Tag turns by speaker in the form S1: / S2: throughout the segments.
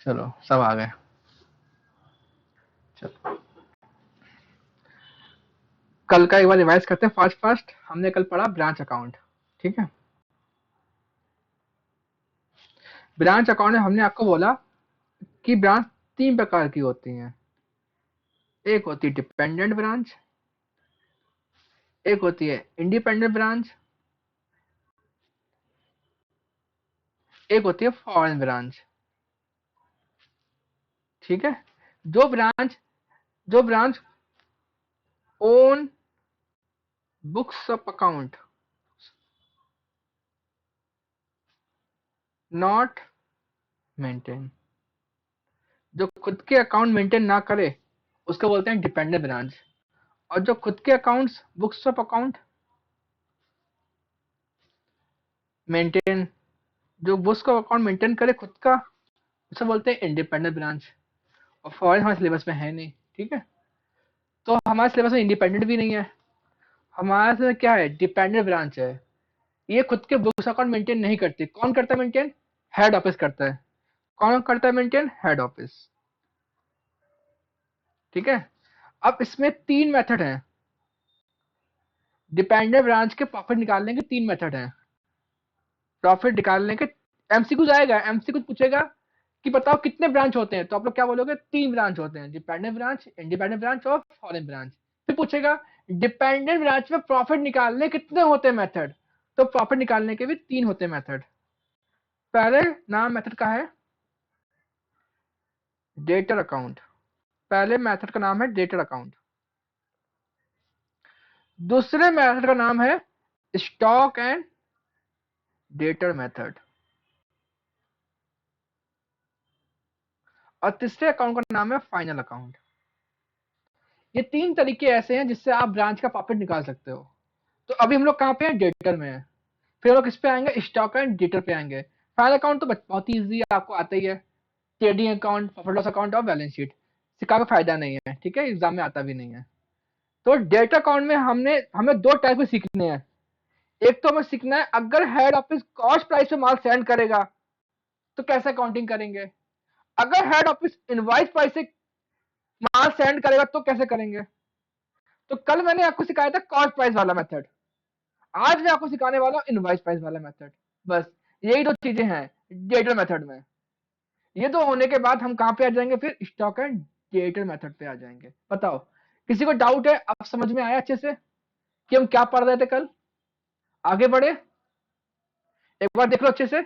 S1: चलो सब आ गए। चलो कल का एक बार रिवाइज करते हैं फास्ट फास्ट। हमने कल पढ़ा ब्रांच अकाउंट, ठीक है। ब्रांच अकाउंट में हमने आपको बोला कि ब्रांच तीन प्रकार की होती हैं। एक होती है डिपेंडेंट ब्रांच, एक होती है इंडिपेंडेंट ब्रांच, एक होती है फॉरेन ब्रांच, ठीक है। जो branch own books of account not maintain, जो खुद के अकाउंट मेंटेन ना करे उसको बोलते हैं डिपेंडेंट ब्रांच। और जो खुद के accounts books of account maintain, जो बुक्स ऑफ अकाउंट मेंटेन करे खुद का, उसे बोलते हैं इंडिपेंडेंट ब्रांच। और फॉरेन हमारे सिलेबस में है नहीं, ठीक है। तो हमारे सिलेबस में इंडिपेंडेंट भी नहीं है, हमारे सिलेबस क्या है, डिपेंडेंट ब्रांच है। ये खुद के बुक्स अकाउंट मेंटेन नहीं करती। कौन करता है मेंटेन? हेड ऑफिस करता है। कौन करता है मेंटेन? हेड ऑफिस, ठीक है। अब इसमें तीन मेथड हैं। डिपेंडेंट ब्रांच के प्रॉफिट निकालने के तीन मेथड हैं। प्रॉफिट निकालने के एमसीक्यू आएगा, एमसीक्यू पूछेगा कि बताओ कितने ब्रांच होते हैं, तो आप लोग क्या बोलोगे? तीन ब्रांच होते हैं, डिपेंडेंट ब्रांच, इंडिपेंडेंट ब्रांच और फॉरेन ब्रांच। फिर पूछेगा डिपेंडेंट ब्रांच में प्रॉफिट निकालने कितने होते हैं मेथड, तो प्रॉफिट निकालने के भी तीन होते हैं मेथड। पहले नाम मेथड का है डेटर अकाउंट, पहले मेथड का नाम है डेटर अकाउंट। दूसरे मेथड का नाम है स्टॉक एंड डेटर मेथड। और तीसरे अकाउंट का नाम है फाइनल अकाउंट। ये तीन तरीके ऐसे हैं जिससे आप ब्रांच का प्रॉफिट निकाल सकते हो। तो अभी हम लोग कहाँ पे हैं? डेटर में है। फिर हम लोग किस पे आएंगे? स्टॉक एंड डेटर पे आएंगे। फाइनल अकाउंट तो बहुत ईजी है, आपको आता ही है। Trading account, profit loss account और बैलेंस शीट। सिखा का फायदा नहीं है, ठीक है, एग्जाम में आता भी नहीं है। तो डेटा अकाउंट में हमें दो टाइप में सीखने हैं। एक तो हमें सीखना है अगर हेड ऑफिस कॉस्ट प्राइस पे माल सेंड करेगा तो कैसे काउंटिंग करेंगे, अगर हेड ऑफिस इनवाइस प्राइस से माल सेंड करेगा तो कैसे करेंगे। तो कल मैंने आपको सिखाया था कॉस्ट प्राइस वाला मेथड, आज मैं आपको सिखाने वाला हूँ इनवाइस प्राइस वाला मेथड। बस यही दो चीजें हैं डेटर मेथड में। ये दो होने के बाद हम कहां पे आ जाएंगे? फिर स्टॉक एंड डेटर मेथड पे आ जाएंगे। बताओ किसी को डाउट है? अब समझ में आया अच्छे से कि हम क्या पढ़ रहे थे कल? आगे बढ़े, एक बार देख लो अच्छे से,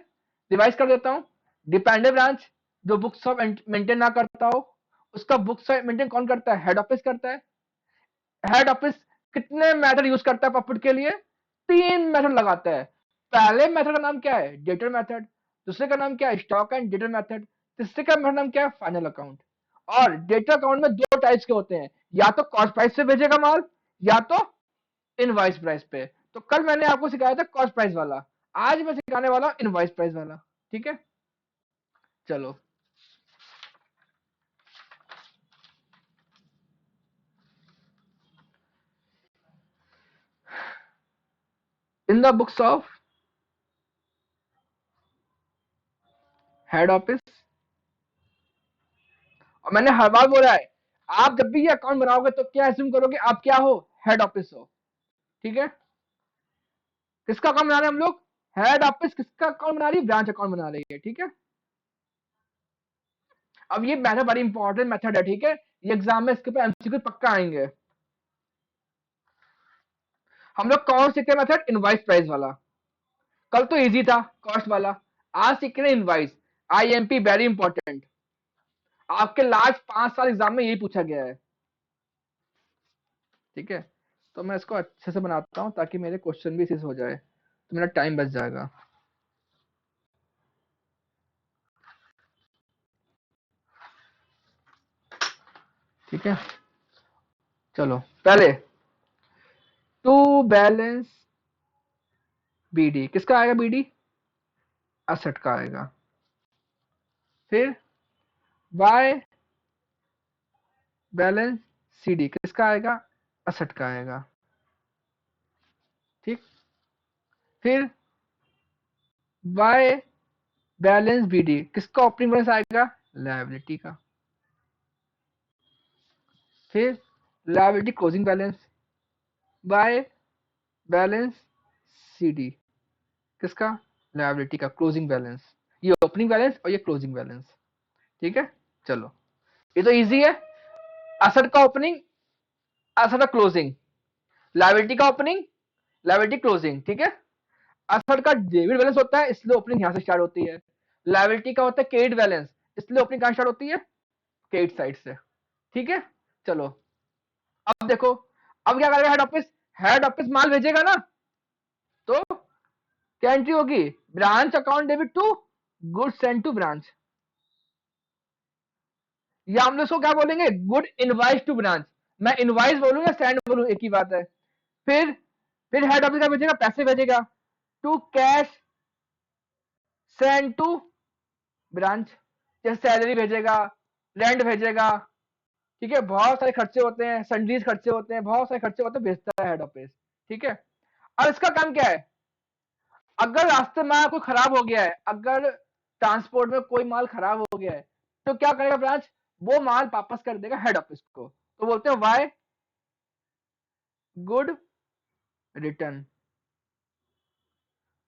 S1: रिवाइज कर देता हूं। डिपेंडेंट ब्रांच, जो बुक्स ऑफ मेंटेन ना करता हो, उसका बुक्स ऑफ मेंटेन कौन करता है? हेड ऑफिस करता है। हेड ऑफिस कितने मेथड यूज करता है प्रॉफिट के लिए? तीन मेथड लगाता है। पहले मेथड का नाम क्या है? Debtor method. दूसरे का नाम क्या है? Stock and debtor method. तीसरे का मेथड नाम क्या है? Final account. और डेटर अकाउंट में दो टाइप्स के होते हैं, या तो कॉस्ट प्राइस से भेजेगा माल, या तो इनवाइस प्राइस पे। तो कल मैंने आपको सिखाया था कॉस्ट प्राइस वाला, आज मैं सिखाने वाला हूं इनवाइस प्राइस वाला, ठीक है। चलो in the books of head office, और मैंने हर बार बोला है आप जब भी ये अकाउंट बनाओगे तो क्या एज्यूम करोगे? आप क्या हो? हेड ऑफिस हो, ठीक है। किसका अकाउंट बना रहे हैं हम लोग? हेड ऑफिस किसका अकाउंट बना रही है? ब्रांच अकाउंट बना रही है, ठीक है। अब ये मेथड बड़ी इंपॉर्टेंट मेथड है, ठीक है। ये एग्जाम में इसके ऊपर एमसीक्यू पक्का आएंगे। हम लोग कौन सीखे मेथड? इनवाइस प्राइस वाला। कल तो इजी था कॉस्ट वाला, आज सीख रहे इनवाइस। आईएमपी वेरी इंपॉर्टेंट, आपके लास्ट 5 साल एग्जाम में यही पूछा गया है, ठीक है। तो मैं इसको अच्छे से बनाता हूं ताकि मेरे क्वेश्चन भी इसी से हो जाए, तो मेरा टाइम बच जाएगा। ठीक है, चलो पहले टू बैलेंस बीडी किसका आएगा? बीडी असेट का आएगा। फिर बाय बैलेंस सीडी किसका आएगा? असेट का आएगा, ठीक। फिर बाय बैलेंस बीडी किसका ओपनिंग बैलेंस आएगा? लायबिलिटी का, फिर liability closing balance by balance CD, किसका? लायबिलिटी का क्लोजिंग बैलेंस। ये ओपनिंग बैलेंस और ये क्लोजिंग बैलेंस, ठीक है। चलो ये तो इजी है, एसेट का ओपनिंग, एसेट का क्लोजिंग, लायबिलिटी का ओपनिंग, लायबिलिटी क्लोजिंग, ठीक है। एसेट का डेबिट बैलेंस होता है, इसलिए ओपनिंग यहां से स्टार्ट होती है। लायबिलिटी का होता है क्रेडिट बैलेंस, इसलिए ओपनिंग कहां स्टार्ट होती है? क्रेडिट साइड से, ठीक है। चलो अब देखो, अब क्या करेगा हेड ऑफिस? हेड ऑफिस माल भेजेगा ना, तो क्या एंट्री होगी? Branch account debit to good send to branch, या हम लोग इसको क्या बोलेंगे? Good invoice to branch. मैं इनवाइस बोलूं या सेंड बोलूं, एक ही बात है। फिर हेड ऑफिस क्या भेजेगा? पैसे भेजेगा to cash send to branch, जैसे सैलरी भेजेगा, रेंट भेजेगा, ठीक है। बहुत सारे खर्चे होते हैं, सैंडलीज खर्चे होते हैं, बहुत सारे खर्चे होते हैं, भेजता है हेड ऑफिस, ठीक है। और इसका काम क्या है? अगर रास्ते में कोई खराब हो गया है, अगर ट्रांसपोर्ट में कोई माल खराब हो गया है, तो क्या करेगा ब्रांच? वो माल वापस कर देगा हेड ऑफिस को, तो बोलते हैं why good return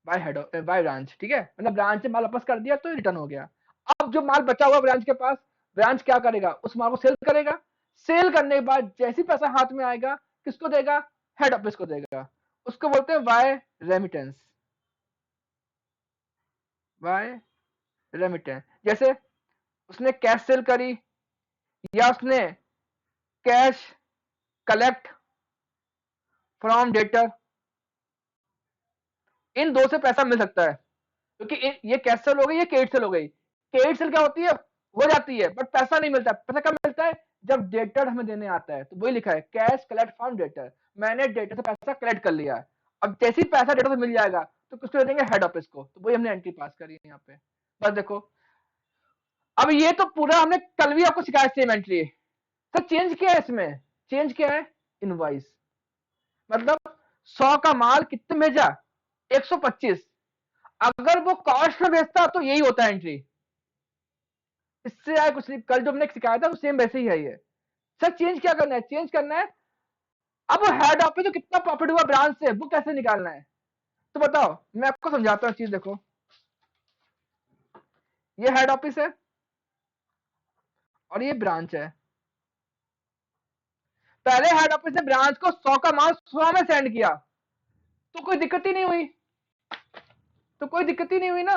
S1: by head by branch, ठीक है। मतलब ब्रांच से माल वापस कर दिया तो रिटर्न हो गया। अब जो माल बचा हुआ ब्रांच के पास, ब्रांच क्या करेगा? उस माल को सेल करेगा। सेल करने के बाद जैसी पैसा हाथ में आएगा, किसको देगा? हेड ऑफिस को देगा। उसको बोलते हैं वाई रेमिटेंस, वाई रेमिटेंस। जैसे उसने कैश सेल करी, या उसने कैश कलेक्ट फ्रॉम डेटर, इन दो से पैसा मिल सकता है, क्योंकि ये कैश सेल हो गई, ये क्रेडिट सेल हो गई। क्रेडिट सेल क्या होती है? हो जाती है, बट पैसा नहीं मिलता। पैसा कब मिलता है? जब डेटर हमें देने आता है, तो वही लिखा है कैश कलेक्ट फ्रॉम डेटर। मैंने डेटर से पैसा कलेक्ट कर लिया है, अब जैसे ही पैसा डेटर से मिल जाएगा, तो किसको दे देंगे? हेड ऑफिस को। तो वही हमने एंट्री पास करी है यहाँ पे। बस देखो, अब ये तो पूरा हमने कल भी आपको सिखाया सेम एंट्री। सर चेंज क्या है इसमें? चेंज क्या है? इनवाइस। मतलब 100 का माल कितने भेजा? 125। अगर वो कॉस्ट में बेचता तो यही होता है एंट्री, इससे आया कुछ नहीं। कल जो हमने सिखाया था वो सेम वैसे ही है ये। सर चेंज क्या करना है? चेंज करना है, अब हेड ऑफिस तो कितना प्रॉफिट हुआ ब्रांच से, वो कैसे निकालना है? तो बताओ, मैं आपको समझाता हूँ चीज। देखो, ये हेड ऑफिस है और ये ब्रांच है। पहले हेड ऑफिस ने ब्रांच को 100 का माल 100 में सेंड किया, तो कोई दिक्कत ही नहीं हुई, तो कोई दिक्कत ही नहीं हुई ना।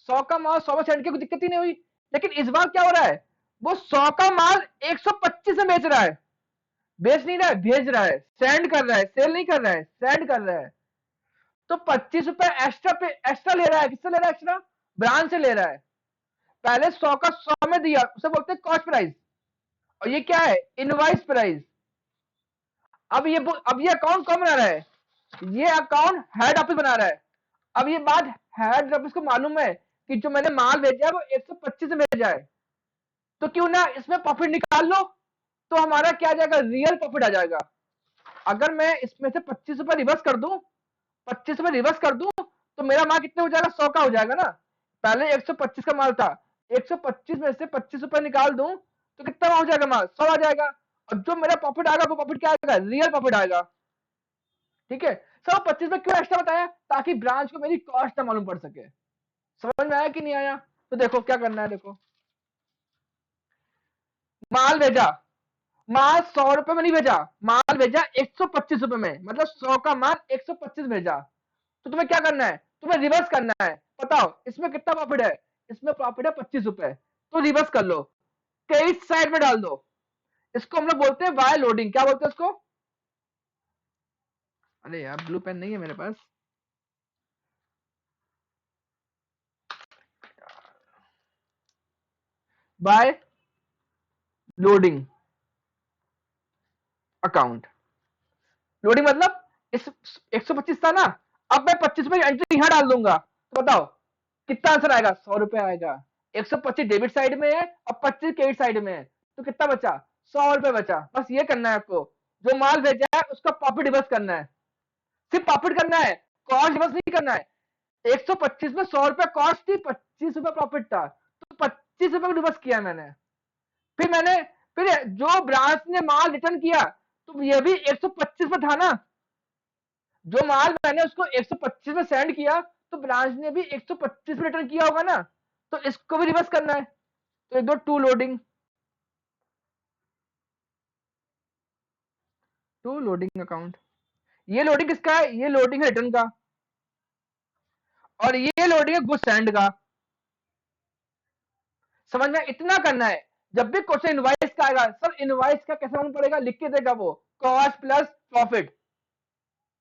S1: 100 का माल 100 में सेंड किया, कोई दिक्कत ही नहीं हुई। लेकिन इस बार क्या हो रहा है? वो 100 का माल 125 में बेच रहा है। बेच नहीं रहा है, भेज रहा है, सेंड कर रहा है, सेल नहीं कर रहा है, सेंड कर रहा है। तो 25 रुपए एक्स्ट्रा पे एक्स्ट्रा ले रहा है। किससे ले रहा है एक्स्ट्रा? ब्रांच से ले रहा है। पहले 100 का 100 में दिया, उसे बोलते हैं कॉस्ट प्राइस, और ये क्या है? Invoice price. अब ये अकाउंट कौन बना रहा है? ये अकाउंट हेड ऑफिस बना रहा है। अब ये बात हेड ऑफिस को मालूम है कि जो मैंने माल भेजा है वो 125 में भेजा है, तो क्यों ना इसमें प्रॉफिट निकाल लो। तो हमारा क्या आ जाएगा? रियल प्रॉफिट आ जाएगा। अगर मैं इसमें से 25 रुपए रिवर्स कर दूं, 25 रुपए रिवर्स कर दूं, तो मेरा माल कितने हो जाएगा? 100 का हो जाएगा ना। पहले 125 का माल था, 125 में से 25 रुपए निकाल दूं, तो कितना हो जाएगा? माल 100 आ जाएगा। और जो मेरा प्रॉफिट आएगा वो प्रॉफिट क्या आएगा? रियल प्रॉफिट आएगा, ठीक है। सब 25 में क्यों एक्स्ट्रा बताया? ताकि ब्रांच को मेरी कॉस्ट ना मालूम पड़ सके। समझ में आया कि नहीं आया? तो देखो क्या करना है। देखो, माल भेजा, माल 100 रुपए में नहीं भेजा, माल भेजा 125 रुपए में, मतलब 100 का माल 125 भेजा। तो तुम्हें क्या करना है? तुम्हें रिवर्स करना है। बताओ इसमें कितना प्रॉफिट है? इसमें प्रॉफिट है 25 रुपए, तो रिवर्स कर लो, क्रेडिट साइड में डाल दो। इसको हम लोग बोलते हैं वाई लोडिंग। क्या बोलते हैं इसको? अरे यार ब्लू पेन नहीं है मेरे पास। By loading account. लोडिंग मतलब इस 125 था ना, अब मैं 25 रुपए एंट्री यहां डाल दूंगा, तो बताओ कितना आंसर आएगा? 100 रुपए आएगा। 125 डेबिट साइड में है और 25 क्रेडिट साइड में है, तो कितना बचा? 100 रुपए बचा। बस ये करना है आपको, जो माल भेजा है उसका प्रॉफिट रिवर्स करना है। सिर्फ प्रॉफिट करना है, कॉस्ट रिवर्स नहीं करना है। 125 में 100 रुपए कॉस्ट थी, 25 रुपए प्रॉफिट था, तो ₹25 को रिवर्स किया मैंने। फिर जो ब्रांच ने माल रिटर्न किया तो ये भी 125 पे था ना, जो माल मैंने उसको 125 में सेंड किया तो ब्रांच ने भी 125 में रिटर्न किया होगा ना, तो इसको भी रिवर्स करना है। तो एक दो टू लोडिंग अकाउंट। ये लोडिंग किसका है? ये लोडिंग है रिटर्न का, और ये लोडिंग है गुड सेंड का। समझ में? इतना करना है। जब भी क्वेश्चन इनवाइस का आएगा, सर इनवाइस का कैसे मालूम पड़ेगा? लिख के देगा वो, कॉस्ट प्लस प्रॉफिट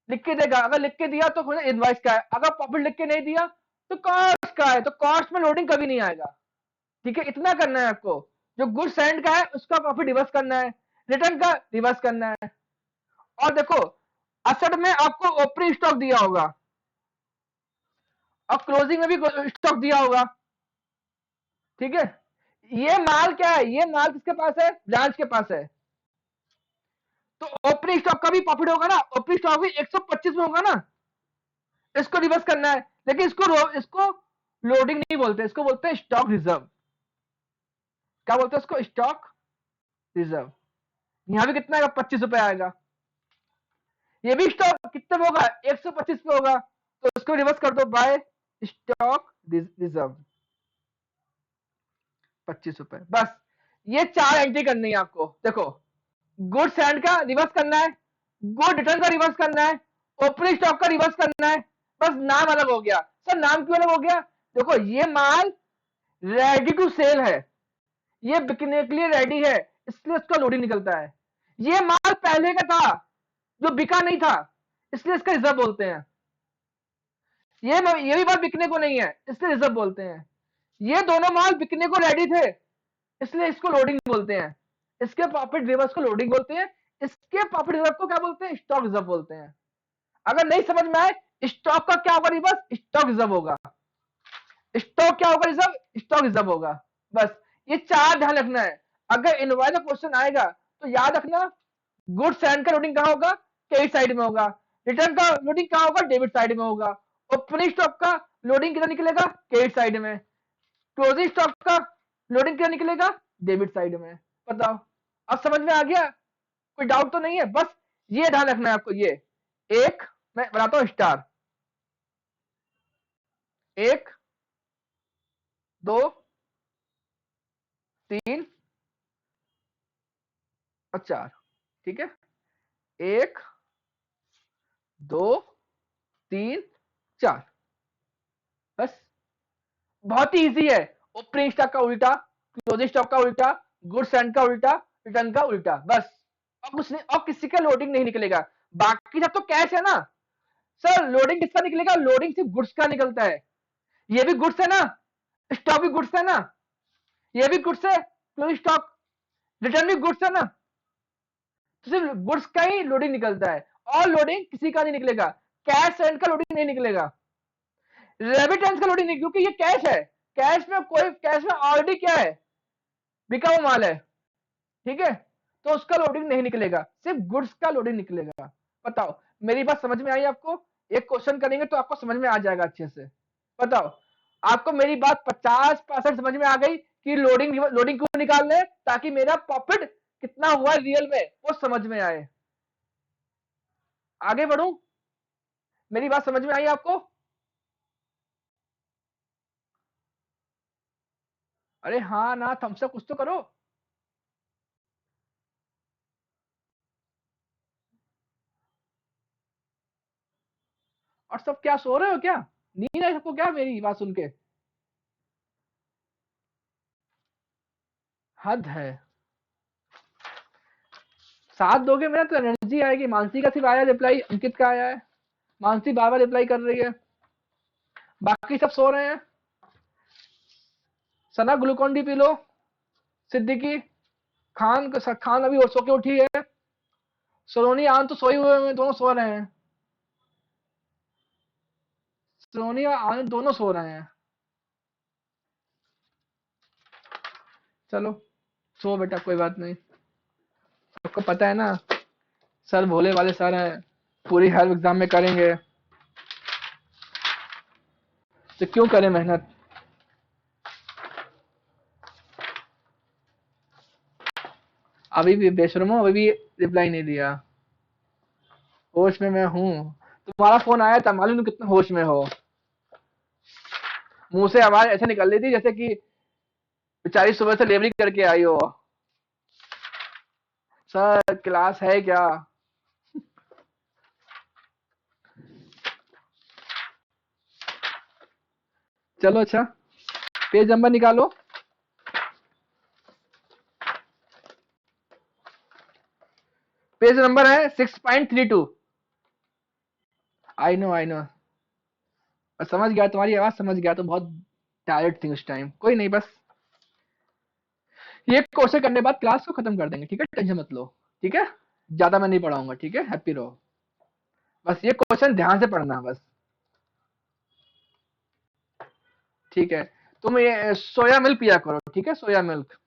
S1: लिख के देगा। अगर लिख के दिया तो इनवाइस का है, अगर प्रॉफिट लिख के नहीं दिया तो कॉस्ट का है, तो कॉस्ट में लोडिंग कभी नहीं आएगा। ठीक है, इतना करना है आपको। जो गुड सेंड का है उसका प्रॉफिट रिवर्स करना है, रिटर्न का रिवर्स करना है। और देखो, असेट में आपको ओपनिंग स्टॉक दिया होगा और क्लोजिंग में भी स्टॉक दिया होगा। ठीक है, ये माल क्या है? ये माल किसके पास है? ब्रांच के पास है। तो ओपनिंग स्टॉक का भी प्रॉफिट होगा ना, ओपनिंग स्टॉक भी 125 में होगा ना, इसको रिवर्स करना है। लेकिन इसको लोडिंग नहीं बोलते, इसको बोलते हैं स्टॉक रिजर्व। क्या बोलते हैं इसको? Stock reserve. यहां भी कितना आएगा? ₹25 आएगा। ये भी स्टॉक कितने में होगा? 125 पे होगा, तो इसको रिवर्स कर दो बाय स्टॉक रिजर्व, ₹25। बस ये 4 एंट्री करनी है आपको। देखो, गुड सेंड का रिवर्स करना है, गुड रिटर्न का रिवर्स करना है, ओपनिंग स्टॉक का रिवर्स करना है। बस नाम अलग हो गया। सर नाम क्यों अलग हो गया? देखो, ये माल रेडी टू सेल है, ये बिकने के लिए रेडी है, इसलिए उसका लोडिंग निकलता है। ये माल पहले का था जो बिका नहीं था, इसलिए इसका रिजर्व बोलते हैं। ये भी माल बिकने को नहीं है, इसलिए रिजर्व बोलते हैं। ये दोनों माल बिकने को रेडी थे, इसलिए इसको लोडिंग बोलते हैं। इसके प्रॉफिट रिजर्व को लोडिंग बोलते हैं, इसके प्रॉफिट रिजर्व को क्या बोलते हैं? स्टॉक रिजर्व बोलते हैं। अगर नहीं समझ में आए, स्टॉक का क्या होगा? रिवर्स स्टॉक रिजर्व होगा। स्टॉक क्या होगा? रिजर्व स्टॉक रिजर्व होगा। बस ये 4 ध्यान रखना है। अगर इनवॉइस का क्वेश्चन आएगा तो याद रखना, गुड सेंड का लोडिंग कहां होगा? क्रेडिट साइड में होगा। रिटर्न का लोडिंग कहां होगा? डेबिट साइड में होगा। ओपनिंग स्टॉक का लोडिंग कितना निकलेगा? क्रेडिट साइड में। क्लोजिंग स्टॉक का लोडिंग कितना निकलेगा? डेबिट साइड में। बताओ, अब समझ में आ गया? कोई डाउट तो नहीं है? बस ये ध्यान रखना है आपको। ये एक, मैं बनाता हूं स्टार, 1 2 3 और 4। ठीक है, 1 2 3 4। बस बहुत ही इजी है। ओपनिंग स्टॉक का उल्टा, क्लोजिंग स्टॉक का उल्टा, गुड सेंड का उल्टा, रिटर्न का उल्टा। बस और कुछ नहीं, और किसी का लोडिंग नहीं निकलेगा। बाकी सब तो कैश है ना। सर लोडिंग किसका निकलेगा? लोडिंग सिर्फ गुड्स का निकलता है। ये भी गुड्स है ना, स्टॉक भी गुड्स है ना, ये भी गुड्स है, क्लोजिंग स्टॉक, रिटर्न भी गुड्स है ना, तो सिर्फ गुड्स का ही लोडिंग निकलता है, और लोडिंग किसी का नहीं निकलेगा। कैश सेंड का लोडिंग नहीं निकलेगा, रेमिटेंस का लोडिंग नहीं, क्योंकि ये कैश है। कैश में ऑलरेडी क्या है? बिका हुआ माल है। ठीक है, तो उसका लोडिंग नहीं निकलेगा, सिर्फ गुड्स का लोडिंग निकलेगा। बताओ, मेरी बात समझ में आई आपको? एक क्वेश्चन करेंगे तो आपको समझ में आ जाएगा अच्छे से। बताओ, आपको मेरी बात 50% समझ में आ गई कि लोडिंग लोडिंग क्यों निकाल रहे, ताकि मेरा प्रॉफिट कितना हुआ रियल में वो समझ में आए। आगे बढ़ू? मेरी बात समझ में आई आपको? अरे हाँ ना, थम्स अप कुछ तो करो। और सब क्या सो रहे हो क्या? नींद आई सबको क्या मेरी बात सुन के? हद है। साथ दोगे मेरा तो एनर्जी आएगी। मानसी का सिर्फ आया रिप्लाई, अंकित का आया है। मानसी बार बार रिप्लाई कर रही है, बाकी सब सो रहे हैं। सना Glucon D P low. Siddiqui, Khan अभी सो के उठी है। सलोनी आन तो सोए हुए हैं, दोनों सो रहे हैं। सलोनी और आनंद दोनों सो रहे हैं। चलो सो बेटा, कोई बात नहीं। आपको पता है ना, सर भोले वाले सर हैं, पूरी हेल्प एग्जाम में करेंगे, तो क्यों करें मेहनत। अभी भी बेशर्म हो, अभी भी रिप्लाई नहीं दिया। होश में मैं हूँ। तुम्हारा फोन आया था, मालूम तुम कितना होश में हो। मुंह से आवाज ऐसे निकल रही थी जैसे कि बेचारी सुबह से लेबरिंग करके आई हो। सर क्लास है क्या? चलो अच्छा, पेज नंबर निकालो। पेज नंबर है 6.32। आई नो आई नो, समझ गया, तुम्हारी आवाज समझ गया, तो बहुत टायर्ड थी उस टाइम। कोई नहीं, बस ये क्वेश्चन करने के बाद क्लास को खत्म कर देंगे, ठीक है? टेंशन मत लो, ठीक है? ज्यादा मैं नहीं पढ़ाऊंगा, ठीक है? हैप्पी रहो। बस ये क्वेश्चन ध्यान से पढ़ना बस, ठीक है? तुम ये सोया मिल्क पिया करो, ठीक है? सोया मिल्क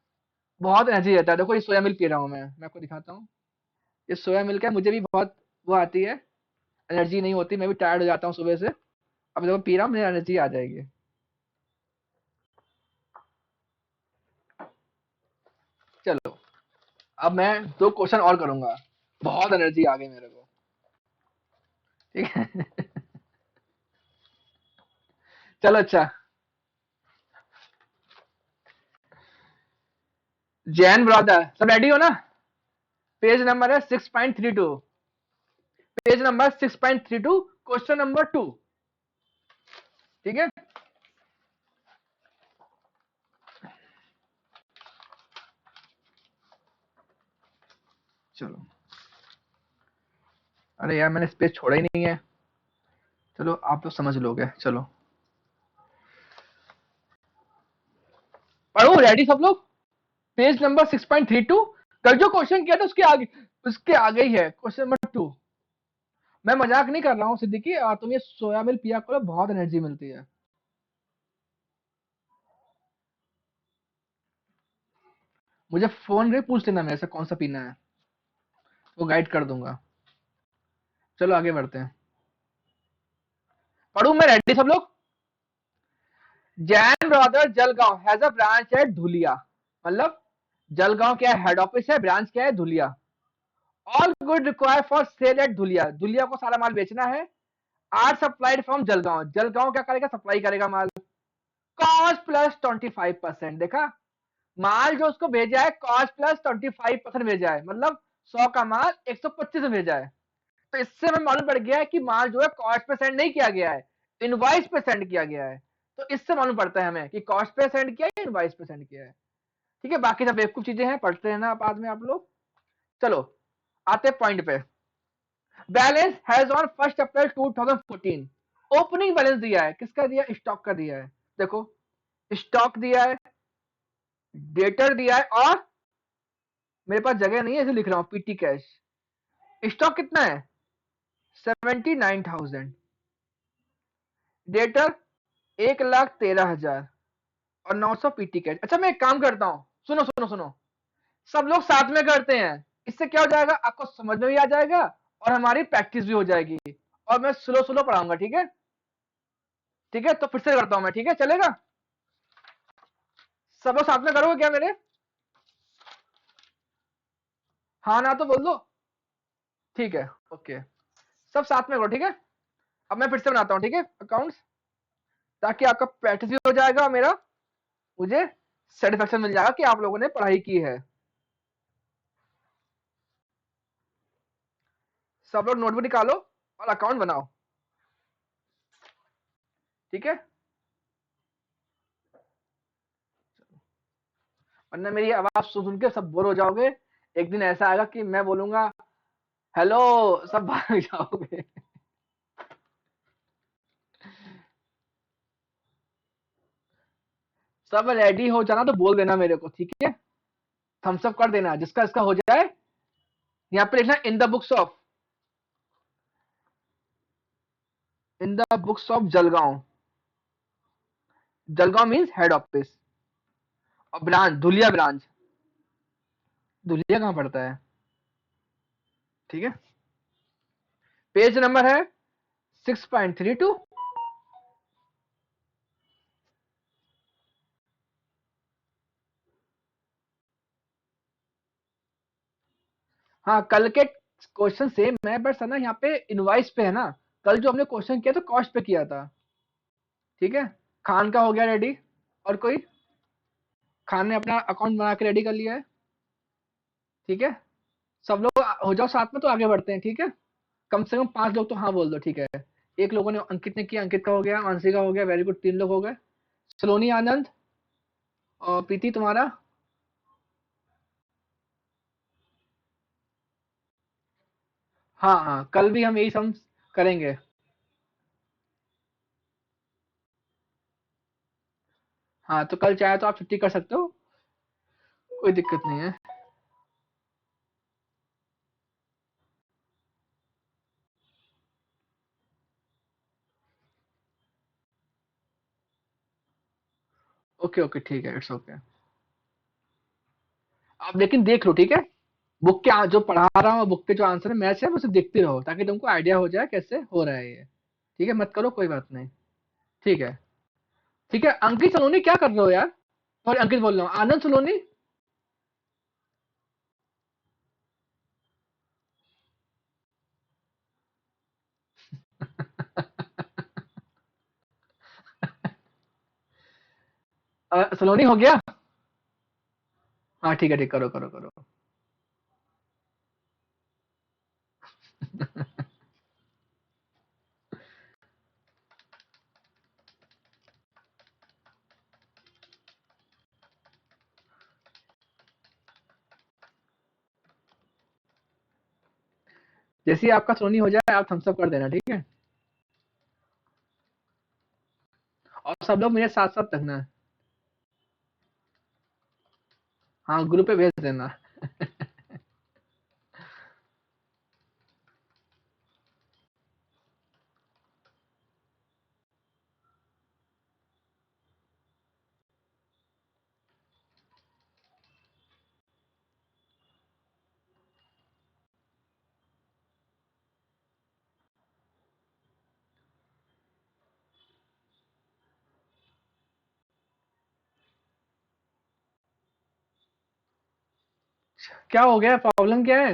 S1: बहुत एनर्जी देता है। देखो ये सोया मिल्क पी रहा हूँ मैं आपको दिखाता हूँ। ये सोया मिल्क है, मुझे भी बहुत वो आती है, एनर्जी नहीं होती, मैं भी टायर्ड हो जाता हूँ सुबह से। अब देखो पी रहा हूँ, मुझे एनर्जी आ जाएगी। चलो, अब मैं 2 क्वेश्चन और करूंगा, बहुत एनर्जी आ गई मेरे को, ठीक है? चलो अच्छा, जैन ब्रदर सब रेडी हो ना? पेज नंबर है 6.32। पेज नंबर 6.32, क्वेश्चन नंबर 2, ठीक है? चलो, अरे यार मैंने स्पेस छोड़ा ही नहीं है। चलो आप तो समझ लोगे, चलो पढ़ो, रेडी सब लोग? पेज नंबर 6.32, कल जो क्वेश्चन किया था उसके आगे ही है क्वेश्चन नंबर 2। मैं मजाक नहीं कर रहा हूँ सिद्दीकी, तुम ये सोया मिल्क पिया करो, बहुत एनर्जी मिलती है। मुझे फोन पे पूछ लेना मेरे से कौन सा पीना है, वो गाइड कर दूंगा। चलो आगे बढ़ते हैं। पढ़ू मैं, रेडी सब लोग? Jain brother Jalgaon has a branch at Dhulia. मतलब जलगांव क्या है, हेड ऑफिस है, ब्रांच क्या है, Dhulia. All good require for sale at Dhulia, Dhulia को सारा माल बेचना है। Are supplied from Jalgaon, Jalgaon क्या करेगा, सप्लाई करेगा माल। कॉस्ट प्लस 25%, देखा? माल जो उसको भेजा है कॉस्ट प्लस 25% भेजा है, मतलब 100 का माल 125 में भेजा है। तो इससे हमें मालूम पड़ गया है कि माल जो है कॉस्ट पे सेंड नहीं किया गया है, इनवाइस पे सेंड किया गया है। तो इससे मालूम पड़ता है हमें कि कॉस्ट पे सेंड किया है, इनवाइस पे सेंड किया है। ठीक है, बाकी सब बेवकूफ चीजें हैं, पढ़ते रहना बाद में आप लोग। चलो आते पॉइंट पे। Balance has on 1 April 2014, opening balance दिया है, किसका दिया, स्टॉक का दिया है। देखो स्टॉक दिया है, डेटर दिया है, और मेरे पास जगह नहीं है इसे लिख रहा हूँ, पीटी कैश। स्टॉक कितना है, 79,000। डेटर 1,13,000 और 900 पीटी कैश। अच्छा मैं एक काम करता हूँ, सुनो सुनो सुनो, सब लोग साथ में करते हैं, इससे क्या हो जाएगा, आपको समझ में भी आ जाएगा और हमारी प्रैक्टिस भी हो जाएगी। और मैं स्लो स्लो पढ़ाऊंगा, ठीक है? ठीक है, तो फिर से करता हूं मैं, ठीक है, चलेगा? सब लोग साथ में करोगे क्या मेरे? हाँ ना तो बोल दो। ठीक है, ओके, सब साथ में करो, ठीक है? अब मैं फिर से बनाता हूँ, ठीक है, अकाउंट्स, ताकि आपका प्रैक्टिस भी हो जाएगा और मेरा मुझे सेटिस्फेक्शन मिल जाएगा कि आप लोगों ने पढ़ाई की है। सब लोग नोटबुक निकालो और अकाउंट बनाओ, ठीक है? वरना मेरी आवाज सुन सुन के सब बोर हो जाओगे। एक दिन ऐसा आएगा कि मैं बोलूंगा हेलो, सब भाग जाओगे। सब रेडी हो जाना तो बोल देना मेरे को, ठीक है? थम्स अप कर देना जिसका इसका हो जाए। यहाँ पे लिखना in the books of Jalgaon. Jalgaon means head office, और ब्रांच धुलिया ब्रांच। धुलिया कहाँ पड़ता है, ठीक है? पेज नंबर है 6.32। हाँ, कल के क्वेश्चन सेम है, बट सर ना यहाँ पे इनवाइस पे है ना। कल जो हमने क्वेश्चन किया तो कॉस्ट पे किया था। ठीक है, खान का हो गया रेडी। और कोई? खान ने अपना अकाउंट बना के रेडी कर लिया है। ठीक है, सब लोग हो जाओ साथ में तो आगे बढ़ते हैं। ठीक है, कम से कम 5 लोग तो हाँ बोल दो। ठीक है, एक लोगों ने, अंकित ने किया, अंकित का हो गया, मानसी का हो गया, वेरी गुड, 3 लोग हो गए। सलोनी, आनंद और प्रीति तुम्हारा। हाँ हाँ, कल भी हम यही सम करेंगे। हाँ, तो कल चाहे तो आप छुट्टी कर सकते हो, कोई दिक्कत नहीं है। ओके ओके, ठीक है, इट्स ओके। आप लेकिन देख लो, ठीक है। बुक के जो पढ़ा रहा हूँ, बुक के जो आंसर है, मैच है, वो सिर्फ देखते रहो ताकि तुमको आइडिया हो जाए कैसे हो रहा है ये। ठीक है, मत करो, कोई बात नहीं। ठीक है। ठीक है, अंकित सलोनी क्या कर रहे हो यार? और अंकित बोल रहा हूँ, आनंद सलोनी। सलोनी हो गया। हाँ ठीक है, ठीक, करो करो करो। जैसे ही आपका सलोनी हो जाए, आप थम्स अप कर देना, ठीक है। और सब लोग मेरे साथ साथ रखना। हाँ, ग्रुप पे भेज देना। क्या हो गया, प्रॉब्लम क्या है?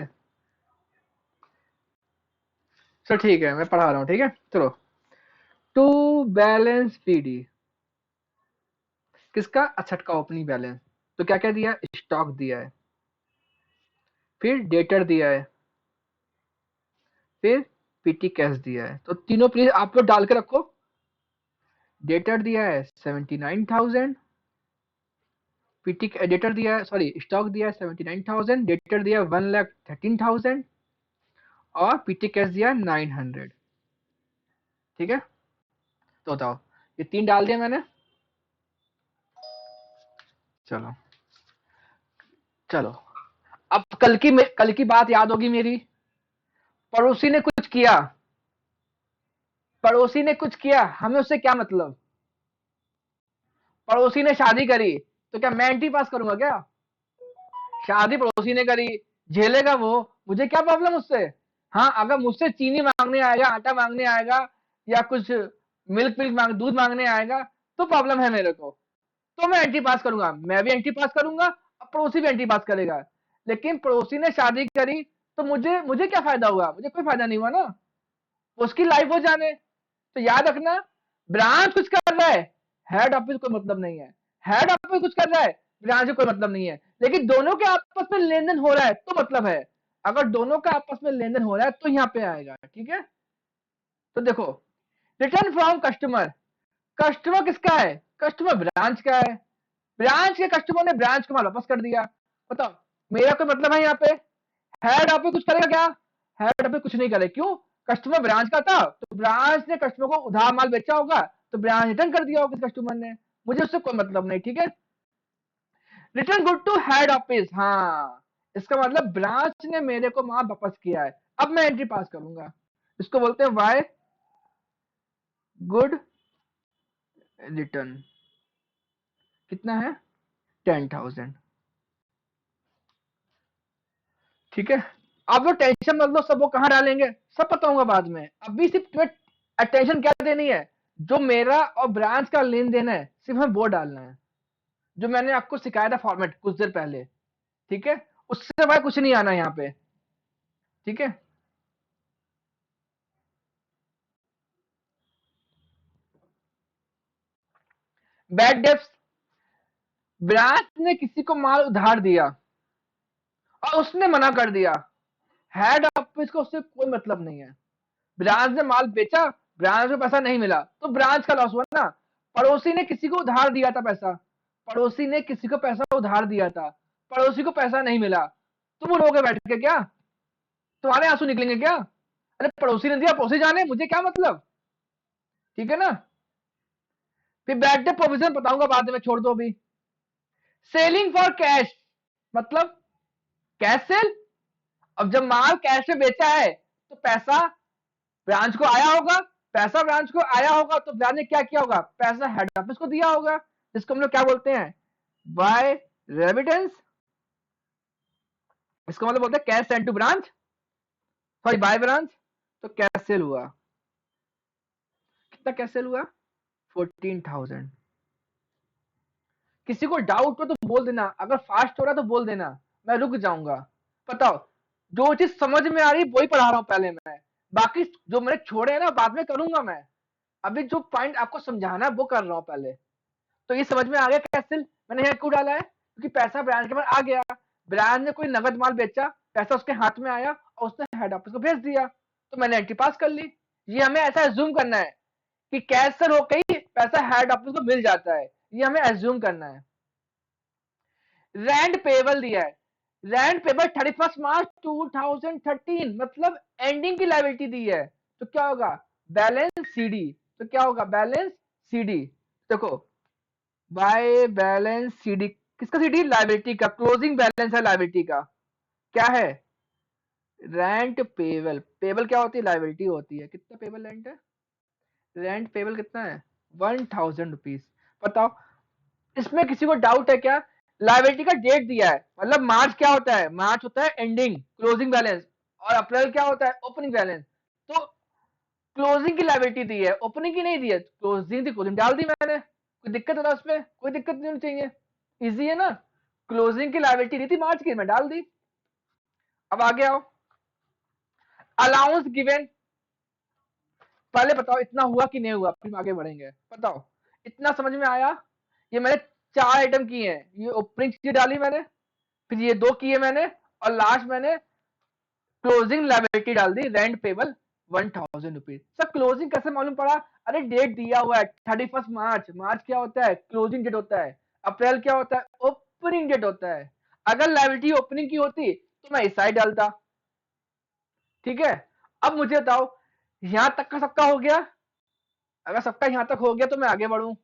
S1: चलो ठीक है, मैं पढ़ा रहा हूँ, ठीक है, चलो। टू बैलेंस पीडी किसका? अच्छा का ओपनिंग बैलेंस। तो क्या क्या दिया? स्टॉक दिया है, फिर डेटर दिया है, फिर पीटी कैश दिया है। तो तीनों प्लीज आप लोग डाल के रखो। डेटर दिया है 79,000, पीटी डेटर दिया है, सॉरी, स्टॉक दिया है 79,000, डेटर दिया है 1,13,000 और पीटी कैश दिया है 900। ठीक है, तो बताओ, ये 3 डाल दिया मैंने। चलो चलो, अब कल की बात याद होगी मेरी। पड़ोसी ने कुछ किया, पड़ोसी ने कुछ किया, हमें उससे क्या मतलब? पड़ोसी ने शादी करी, तो क्या मैं एंटी पास करूंगा क्या? शादी पड़ोसी ने करी, झेलेगा वो, मुझे क्या प्रॉब्लम उससे? हाँ, अगर मुझसे चीनी मांगने आएगा, आटा मांगने आएगा, या कुछ मिल्क मिल्क दूध मांगने आएगा, तो प्रॉब्लम है मेरे को, तो मैं एंटी पास करूंगा, मैं भी एंटी पास करूंगा, अब पड़ोसी भी एंटी पास करेगा। लेकिन पड़ोसी ने शादी करी, तो मुझे मुझे क्या फायदा हुआ? मुझे कोई फायदा नहीं हुआ ना, उसकी लाइफ हो जाने। तो याद रखना, ब्रांच कुछ कर रहा है, हेड ऑफिस कोई मतलब नहीं है। हेड ऑफिस कुछ कर रहा है, ब्रांच से कोई मतलब नहीं है। लेकिन दोनों के आपस में लेन देन हो रहा है तो मतलब है। अगर दोनों का आपस में लेन देन हो रहा है तो यहाँ पे आएगा। ठीक है, तो देखो, रिटर्न फ्रॉम कस्टमर, कस्टमर किसका है? कस्टमर ब्रांच का है। ब्रांच के कस्टमर ने ब्रांच को माल वापस कर दिया। बताओ, मेरा कोई मतलब है यहाँ पे? हेड ऑफिस कुछ करेगा क्या? हेड ऑफिस कुछ नहीं करे, क्यों? कस्टमर ब्रांच का था, तो ब्रांच ने कस्टमर को उधार माल बेचा होगा, तो ब्रांच रिटर्न कर दिया होगा कस्टमर ने। मुझे उससे कोई मतलब नहीं। ठीक है, return good to head office, हाँ, इसका मतलब ब्रांच ने मेरे को माल वापस किया है। अब मैं एंट्री पास करूंगा, इसको बोलते हैं वाई गुड रिटर्न। कितना है? 10,000। ठीक है, आप लोग टेंशन मत लो, सब वो कहाँ डालेंगे सब बताऊंगा बाद में। अभी सिर्फ तुम्हें अटेंशन क्या देनी है, जो मेरा और ब्रांच का लेन देन है, सिर्फ हमें वो डालना है, जो मैंने आपको सिखाया था फॉर्मेट कुछ देर पहले। ठीक है, उससे भाई कुछ नहीं आना यहाँ पे। ठीक है। बैड डेब्ट्स, ब्रांच ने किसी को माल उधार दिया और उसने मना कर दिया, हेड ऑफिस को उससे कोई मतलब नहीं है। ब्रांच ने माल बेचा, ब्रांच को पैसा नहीं मिला तो ब्रांच का लॉस हुआ ना। पड़ोसी ने किसी को उधार दिया था पैसा, पड़ोसी ने किसी को पैसा उधार दिया था, पड़ोसी को पैसा नहीं मिला, तुम रोगे बैठ के क्या? तुम्हारे आंसू निकलेंगे क्या? अरे पड़ोसी ने दिया, पड़ोसी जाने, मुझे क्या मतलब? ठीक है ना। फिर बैड डेट प्रोविजन बताऊंगा बाद में, छोड़ दो अभी। सेलिंग फॉर कैश, मतलब कैश सेल। अब जब माल कैश में बेचा है तो पैसा ब्रांच को आया होगा, पैसा ब्रांच को आया होगा तो ब्रांच ने क्या किया होगा, पैसा हेड ऑफिस को दिया होगा, जिसको हम लोग क्या बोलते हैं, बाय रेमिटेंस। इसको मतलब बोलते हैं cash send to branch, sorry by branch. तो कैश सेल हुआ, कितना कैश सेल हुआ, 14,000। किसी को डाउट हो तो बोल देना, अगर फास्ट हो रहा तो बोल देना, मैं रुक जाऊंगा। बताओ, जो चीज समझ में आ रही वही पढ़ा रहा हूं पहले मैं, बाकी जो मैंने छोड़े हैं ना बाद में करूंगा मैं। अभी जो पॉइंट आपको समझाना है वो कर रहा हूं पहले। तो ये समझ में आ गया कैसे मैंने यहाँ क्यों डाला है, क्योंकि पैसा ब्रांच के पास आ गया, ब्रांच ने कोई नगद माल बेचा, पैसा उसके हाथ में आया और उसने हेड ऑफिस को भेज दिया, तो मैंने एंट्री पास कर ली। ये हमें ऐसा एज्यूम करना है कि कैश से होकर ही पैसा हेड ऑफिस को मिल जाता है, ये हमें एज्यूम करना है। रेंट पेबल दिया है, रेंट पेबल 31 मार्च 2013, मतलब एंडिंग की लायबिलिटी दी है, तो क्या होगा, बैलेंस सीडी। तो क्या होगा, बैलेंस सीडी। देखो, बाय बैलेंस सीडी, किसका सीडी, लायबिलिटी का, क्लोजिंग बैलेंस है लायबिलिटी का, क्या है, रेंट पेबल। पेबल क्या होती है, लायबिलिटी होती है। कितना पेबल रेंट है, रेंट पेबल कितना है, 1,000 रुपीज। बताओ, इसमें किसी को डाउट है क्या? लायबिलिटी का डेट दिया है, मतलब मार्च क्या होता है, मार्च होता है एंडिंग क्लोजिंग बैलेंस, और अप्रैल क्या होता है, ओपनिंग बैलेंस। तो क्लोजिंग की लायबिलिटी दी है, ओपनिंग की नहीं दी है, क्लोजिंग थी, क्लोजिंग डाल दी मैंने, कोई दिक्कत है ना उसमें, कोई दिक्कत नहीं होनी चाहिए, इजी है ना। क्लोजिंग की लायबिलिटी दी थी मार्च की, मैं डाल दी। अब आगे आओ, अलाउंस गिवन। पहले बताओ इतना हुआ कि नहीं हुआ, फिर आगे बढ़ेंगे। बताओ, इतना समझ में आया? ये मैंने 4 आइटम किए हैं, ये ओपनिंग चीज डाली मैंने, फिर ये 2 किए मैंने, और लास्ट मैंने क्लोजिंग लायबिलिटी डाल दी, rent payable 1,000 rupees. Sir closing कैसे मालूम पड़ा? अरे डेट दिया हुआ है 31 मार्च, मार्च क्या होता है, क्लोजिंग डेट होता है, अप्रैल क्या होता है, ओपनिंग डेट होता है। अगर लायबिलिटी ओपनिंग की होती तो मैं इस साइड डालता। ठीक है, अब मुझे बताओ, यहां तक का सबका हो गया? अगर सबका यहां तक हो गया तो मैं आगे बढ़ू,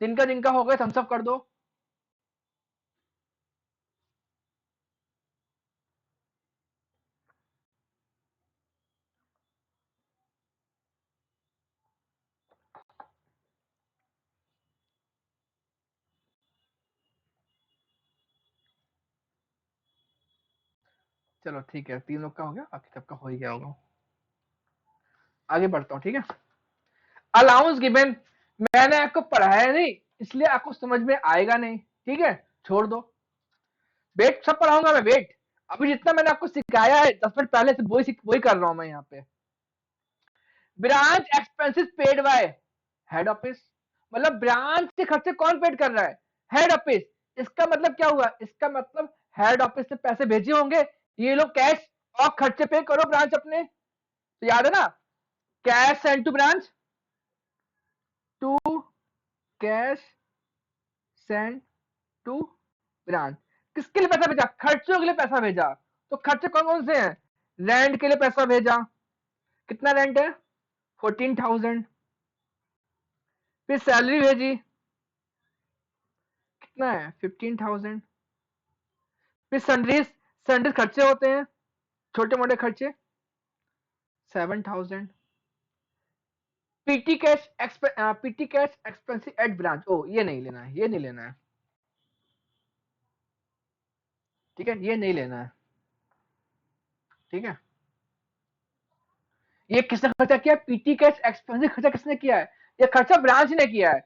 S1: जिनका जिनका हो गया थम्स अप कर दो। चलो ठीक है, 3 लोग का हो गया, बाकी सबका हो ही गया होगा। आगे बढ़ता हूँ, ठीक है। अलाउंस गिवन, मैंने आपको पढ़ाया नहीं, इसलिए आपको समझ में आएगा नहीं, ठीक है, छोड़ दो। वेट सब पढ़ाऊंगा मैं, वेट। अभी जितना मैंने आपको सिखाया है 10 मिनट पहले से वही कर रहा हूं मैं यहाँ पे। Branch expenses paid by head office, मतलब ब्रांच के खर्चे कौन पेड कर रहा है, हेड ऑफिस। इसका मतलब क्या हुआ, इसका मतलब हेड ऑफिस से पैसे भेजे होंगे, ये लोग कैश और खर्चे पे करो ब्रांच अपने। तो याद है ना, cash send to branch, to cash send to branch. किसके लिए पैसा भेजा, खर्चों के लिए पैसा भेजा। तो खर्चे कौन कौन से हैं, रेंट के लिए पैसा भेजा, कितना रेंट है, 14,000। फिर सैलरी भेजी, कितना है, 15,000। फिर सैलरीज, सैलरीज खर्चे होते हैं, छोटे मोटे खर्चे, 7,000। Petty cash expensive at branch, ओ ये नहीं लेना है, ये नहीं लेना है, ठीक है, ये नहीं लेना है, ठीक है। ये किसने खर्चा किया, पीटी कैश एक्सपेंसिव खर्चा किसने किया है, ये खर्चा ब्रांच ने किया है,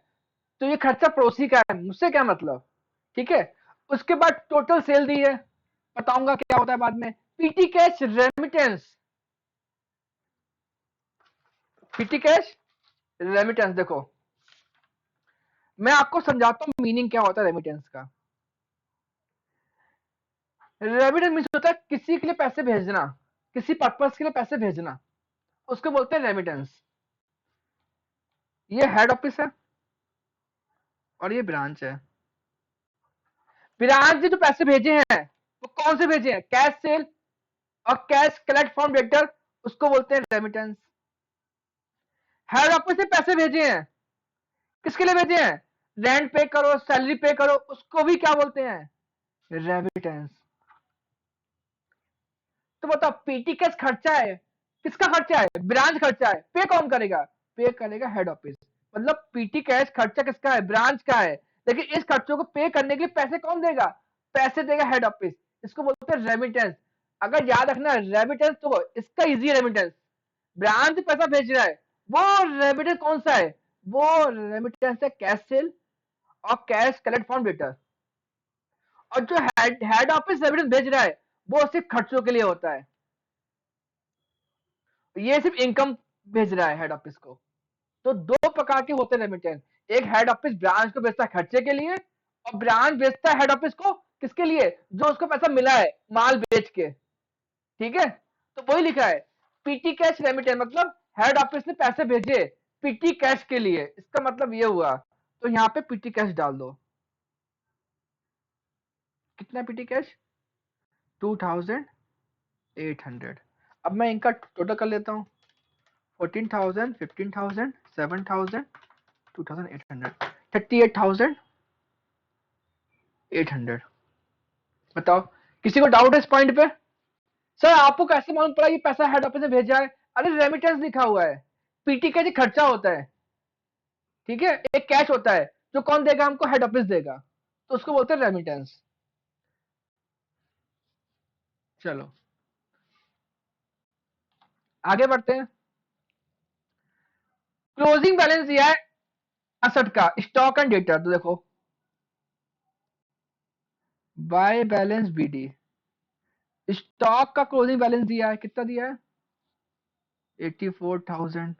S1: तो ये खर्चा पड़ोसी का है, मुझसे क्या मतलब, ठीक है। उसके बाद टोटल सेल दी है, बताऊंगा क्या होता है बाद में। PT cash remittance, PT cash remittance. देखो मैं आपको समझाता हूं मीनिंग क्या होता है रेमिटेंस का। रेमिटेंस मीन्स होता है किसी के लिए पैसे भेजना, किसी पर्पस के लिए पैसे भेजना, उसको बोलते हैं रेमिटेंस। ये हेड ऑफिस है और ये ब्रांच है। ब्रांच ने जो पैसे भेजे हैं वो कौन से भेजे हैं, कैश सेल और कैश कलेक्ट फ्रॉम डेटर, उसको बोलते हैं रेमिटेंस। हेड ऑफिस से पैसे भेजे हैं, किसके लिए भेजे हैं, रेंट पे करो, सैलरी पे करो, उसको भी क्या बोलते हैं, रेमिटेंस। तो बताओ पीटी कैश खर्चा है, किसका खर्चा है, ब्रांच खर्चा है, पे कौन करेगा, पे करेगा हेड ऑफिस। मतलब पीटी कैश खर्चा किसका है, ब्रांच का है, लेकिन इस खर्चों को पे करने के लिए पैसे कौन देगा, पैसे देगा हेड ऑफिस। इसको बोलते हैं रेमिटेंस। अगर याद रखना रेमिटेंस तो इसका इजी रेमिटेंस, ब्रांच पैसा भेज रहा है, वो रेमिटेंस कौन सा है, वो रेमिटेंस है कैश सेल और कैश कलेक्ट फ्रॉम डेटर। और जो हेड ऑफिस रेमिटेंस भेज रहा है वो सिर्फ खर्चों के लिए होता है, ये सिर्फ इनकम भेज रहा है हेड ऑफिस को। तो दो प्रकार के होते हैं रेमिटेंस, एक हेड ऑफिस ब्रांच को भेजता है खर्चे के लिए, और ब्रांच भेजता है हेड ऑफिस को किसके लिए, जो उसको पैसा मिला है माल बेच के। ठीक है, तो वही लिखा है पीटी कैश रेमिटेंस, मतलब हेड ऑफिस ने पैसे भेजे पीटी कैश के लिए, इसका मतलब ये हुआ। तो यहाँ पे पीटी कैश डाल दो, कितना पीटी कैश, 2800। अब मैं इनका टोटल कर लेता हूँ, 14,000, 15,000, 7,000, 2,800, 38,800। बताओ किसी को डाउट है इस पॉइंट पे, सर आपको कैसे मालूम पड़ा ये पैसा हेड ऑफिस से भेजा है, अरे रेमिटेंस लिखा हुआ है, पीटी का जो खर्चा होता है, ठीक है, एक कैश होता है जो कौन देगा हमको, हेड ऑफिस देगा, तो उसको बोलते हैं रेमिटेंस। चलो आगे बढ़ते हैं। क्लोजिंग बैलेंस दिया है असट का, स्टॉक एंड डेटर, तो देखो बाय बैलेंस बीडी, स्टॉक का क्लोजिंग बैलेंस दिया है, कितना दिया है, 84,000।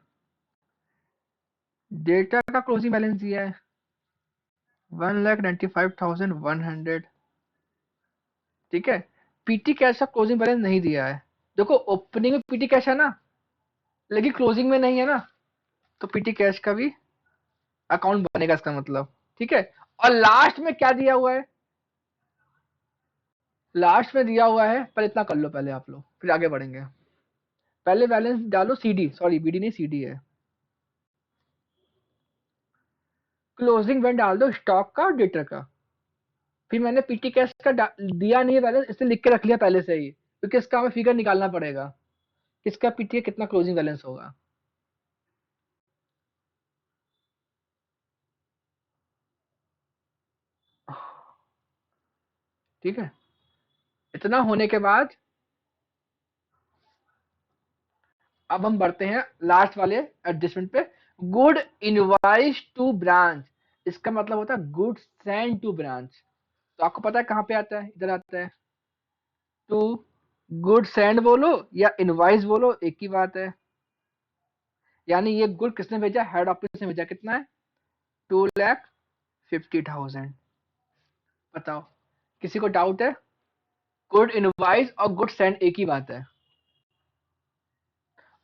S1: डेटा का क्लोजिंग बैलेंस दिया है 1,95,100। ठीक है, पीटी कैश का क्लोजिंग बैलेंस नहीं दिया है। देखो ओपनिंग में पीटी कैश है ना, लेकिन क्लोजिंग में नहीं है ना, तो पीटी कैश का भी अकाउंट बनेगा इसका मतलब। ठीक है, और लास्ट में क्या दिया हुआ है, लास्ट में दिया हुआ है, पहले इतना कर लो पहले आप लोग, फिर आगे बढ़ेंगे। पहले बैलेंस डालो सीडी, सॉरी बीडी नहीं सीडी है, क्लोजिंग बैलेंस डाल दो स्टॉक का और डेटर का। फिर मैंने पीटी कैश का दिया नहीं है बैलेंस, इसलिए लिख के रख लिया पहले से ही, क्योंकि इसका हमें फिगर निकालना पड़ेगा, किसका पीटी कितना क्लोजिंग बैलेंस होगा। ठीक है, इतना होने के बाद अब हम बढ़ते हैं लास्ट वाले एडजस्टमेंट पे, गुड इनवाइस टू ब्रांच, इसका मतलब होता है गुड सेंड टू ब्रांच। तो आपको पता है कहाँ पे आता है, इधर आता है, टू गुड सेंड बोलो या इनवाइस बोलो एक ही बात है। यानी ये गुड किसने भेजा, हेड ऑफिस ने भेजा, कितना है, 2,50,000। बताओ किसी को डाउट है, गुड इनवाइस और गुड सेंड एक ही बात है।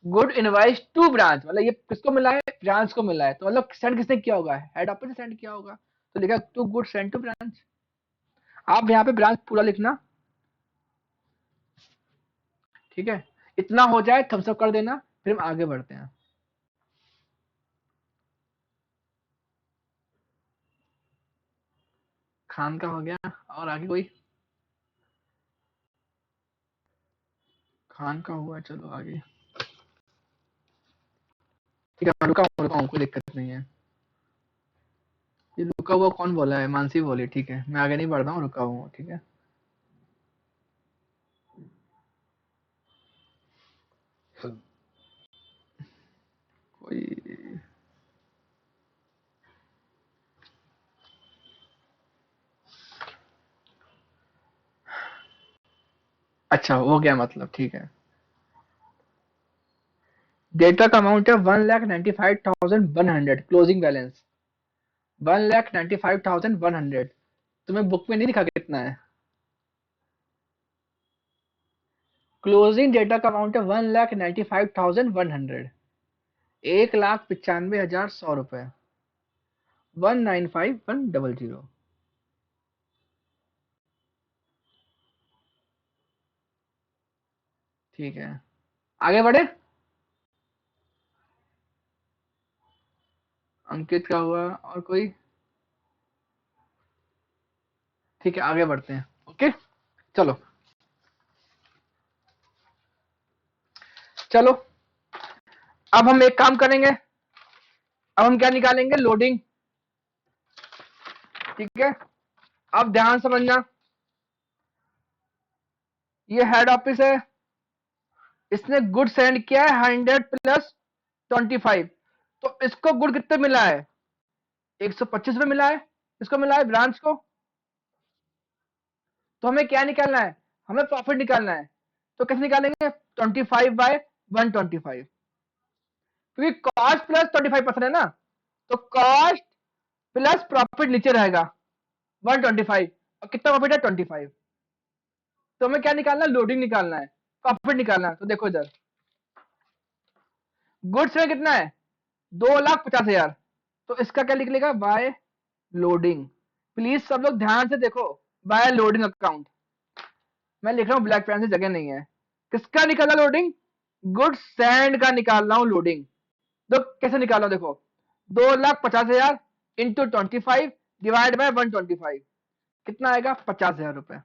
S1: गुड इनवाइस टू ब्रांच मतलब ये किसको मिला है, ब्रांच को मिला है, तो मतलब सेंड किसने किया होगा, हेड ऑफिस ने सेंड किया होगा, तो लिखा to good send to branch. आप यहाँ पे ब्रांच पूरा लिखना। ठीक है, इतना हो जाए थम्स अप कर देना, फिर हम आगे बढ़ते हैं। खान का हो गया, और आगे कोई, खान का हुआ, चलो आगे। ठीक है, मैं रुका हूँ, कोई दिक्कत नहीं है। ये रुका हुआ कौन बोला है, मानसी बोली, ठीक है मैं आगे नहीं बढ़ रहा हूँ, रुका हुआ हूँ, ठीक है। कोई अच्छा हो गया, मतलब ठीक है। डेटा का अमाउंट है 1,95,100, क्लोजिंग बैलेंस 1,95,100। तुम्हें बुक में नहीं दिखा कितना है? क्लोजिंग डेटा का अमाउंट है 1,95,100, 1,95,100 रुपए, 1,95,100। ठीक है, आगे बढ़े। अंकित का हुआ, और कोई? ठीक है, आगे बढ़ते हैं। ओके, चलो चलो। अब हम एक काम करेंगे, अब हम क्या निकालेंगे? लोडिंग। ठीक है, अब ध्यान समझना, ये हेड ऑफिस है, इसने गुड सेंड किया है 100 + 25, तो इसको गुड कितने मिला है? 125 रुपए मिला है, इसको मिला है ब्रांच को। तो हमें क्या निकालना है? हमें प्रॉफिट निकालना है। तो कैसे निकालेंगे? 25/125, क्योंकि कॉस्ट प्लस 25% है ना, तो कॉस्ट प्लस प्रॉफिट नीचे रहेगा 125, और कितना प्रॉफिट है? 25। तो हमें क्या निकालना है? लोडिंग निकालना है, प्रॉफिट निकालना है। तो देखो इधर, गुड्स में कितना है? 2,50,000, तो इसका क्या निकलेगा? Bye loading. प्लीज सब लोग ध्यान से देखो, बाय लोडिंग अकाउंट। मैं लिख रहा हूँ ब्लैक पेन से, जगह नहीं है। किसका निकाला लोडिंग? गुड सैंड का निकाल रहा हूँ लोडिंग। तो कैसे निकाल रहा हूँ? देखो, 2,50,000 इंटू 25 डिवाइड बाय 125, कितना आएगा? 50,000 रुपए।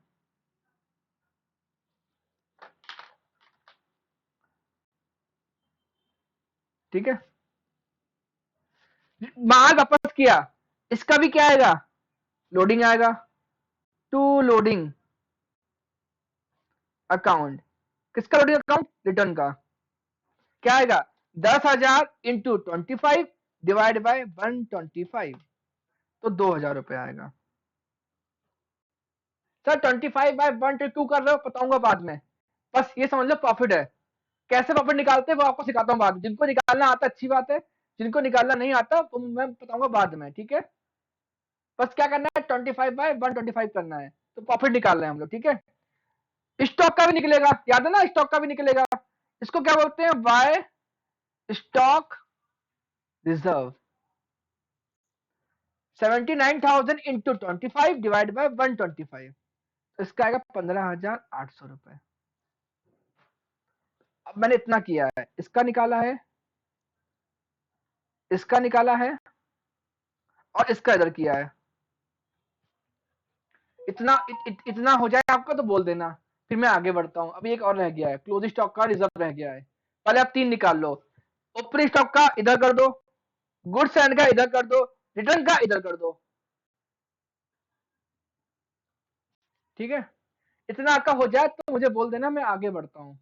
S1: ठीक है, माल वापस किया, इसका भी क्या आएगा? लोडिंग आएगा। To loading account. किसका लोडिंग अकाउंट? रिटर्न का। क्या आएगा? 10,000 इंटू 25 डिवाइड बाय 125, तो 2,000 रुपए आएगा। सर 25/122 कर रहे हो, बताऊंगा बाद में, बस ये समझ लो प्रॉफिट है। कैसे प्रॉफिट निकालते हैं वो आपको सिखाता हूँ बाद में। जिनको निकालना आता है अच्छी बात है, जिनको निकालना नहीं आता वो मैं बताऊंगा बाद में। ठीक है, बस क्या करना है? 25/125 करना है, तो प्रॉफिट निकाल रहे हैं हम लोग। ठीक है, स्टॉक का भी निकलेगा, याद है ना, स्टॉक का भी निकलेगा। इसको क्या बोलते हैं? By stock reserve. 79,000 into 25 divide by 125, तो इसका आएगा 15,800 रुपए। अब मैंने इतना किया है, इसका निकाला है, इसका निकाला है, और इसका इधर किया है। इतना हो जाए आपका तो बोल देना, फिर मैं आगे बढ़ता हूं। अभी एक और रह गया है, क्लोजिंग स्टॉक का रिजर्व रह गया है। पहले आप 3 निकाल लो। ओपनिंग स्टॉक का इधर कर दो, गुड्स एंड का इधर कर दो, रिटर्न का इधर कर दो। ठीक है, इतना आपका हो जाए तो मुझे बोल देना, मैं आगे बढ़ता हूं।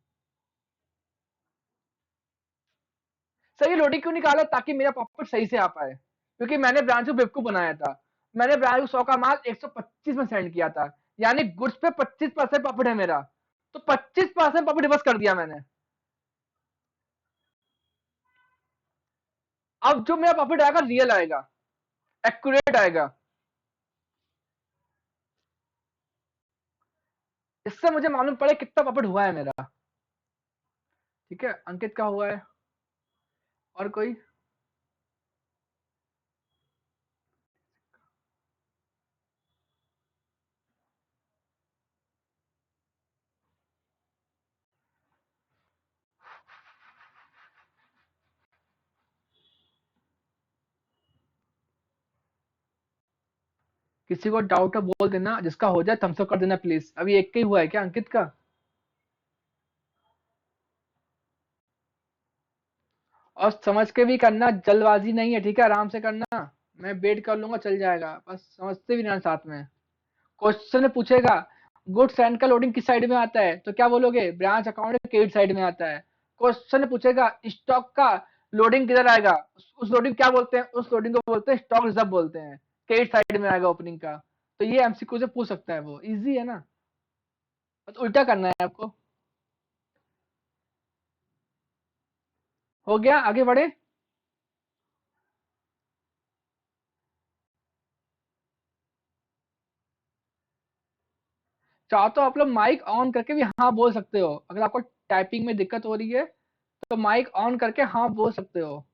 S1: सही लोडिंग क्यों निकाला? ताकि मेरा प्रॉफिट सही से आ पाए, क्योंकि मैंने ब्रांच को बेवकूफ बनाया था। मैंने ब्रांच को 100 का माल 125 में सेंड किया था, यानी गुड्स पे 25% प्रॉफिट है मेरा, तो 25% प्रॉफिट रिवर्स कर दिया मैंने। अब जो मेरा प्रॉफिट आएगा रियल आएगा, एक्यूरेट आएगा। इससे मुझे मालूम पड़े कितना प्रॉफिट हुआ है मेरा। ठीक है, अंकित का हुआ है, और कोई? किसी को डाउट है बोल देना, जिसका हो जाए थम्स अप कर देना प्लीज। अभी एक का ही हुआ है क्या अंकित का? और समझ के भी करना, जल्दबाजी नहीं है, ठीक है, आराम से करना। मैं वेट कर लूंगा, चल जाएगा, बस समझते भी रहना साथ में। क्वेश्चन में पूछेगा गुड्स एंड का लोडिंग किस साइड में आता है, तो क्या बोलोगे? ब्रांच अकाउंट क्रेडिट साइड में आता है। क्वेश्चन में पूछेगा स्टॉक का लोडिंग किधर आएगा, उस लोडिंग क्या बोलते हैं? उस लोडिंग को बोलते हैं स्टॉक रिजर्व बोलते हैं, क्रेडिट साइड में आएगा ओपनिंग का। तो ये एमसीक्यू से पूछ सकता है, वो इजी है ना। बस उल्टा करना है आपको। हो गया, आगे बढ़े। चाहो तो आप लोग माइक ऑन करके भी हाँ बोल सकते हो, अगर आपको टाइपिंग में दिक्कत हो रही है तो माइक ऑन करके हाँ बोल सकते हो।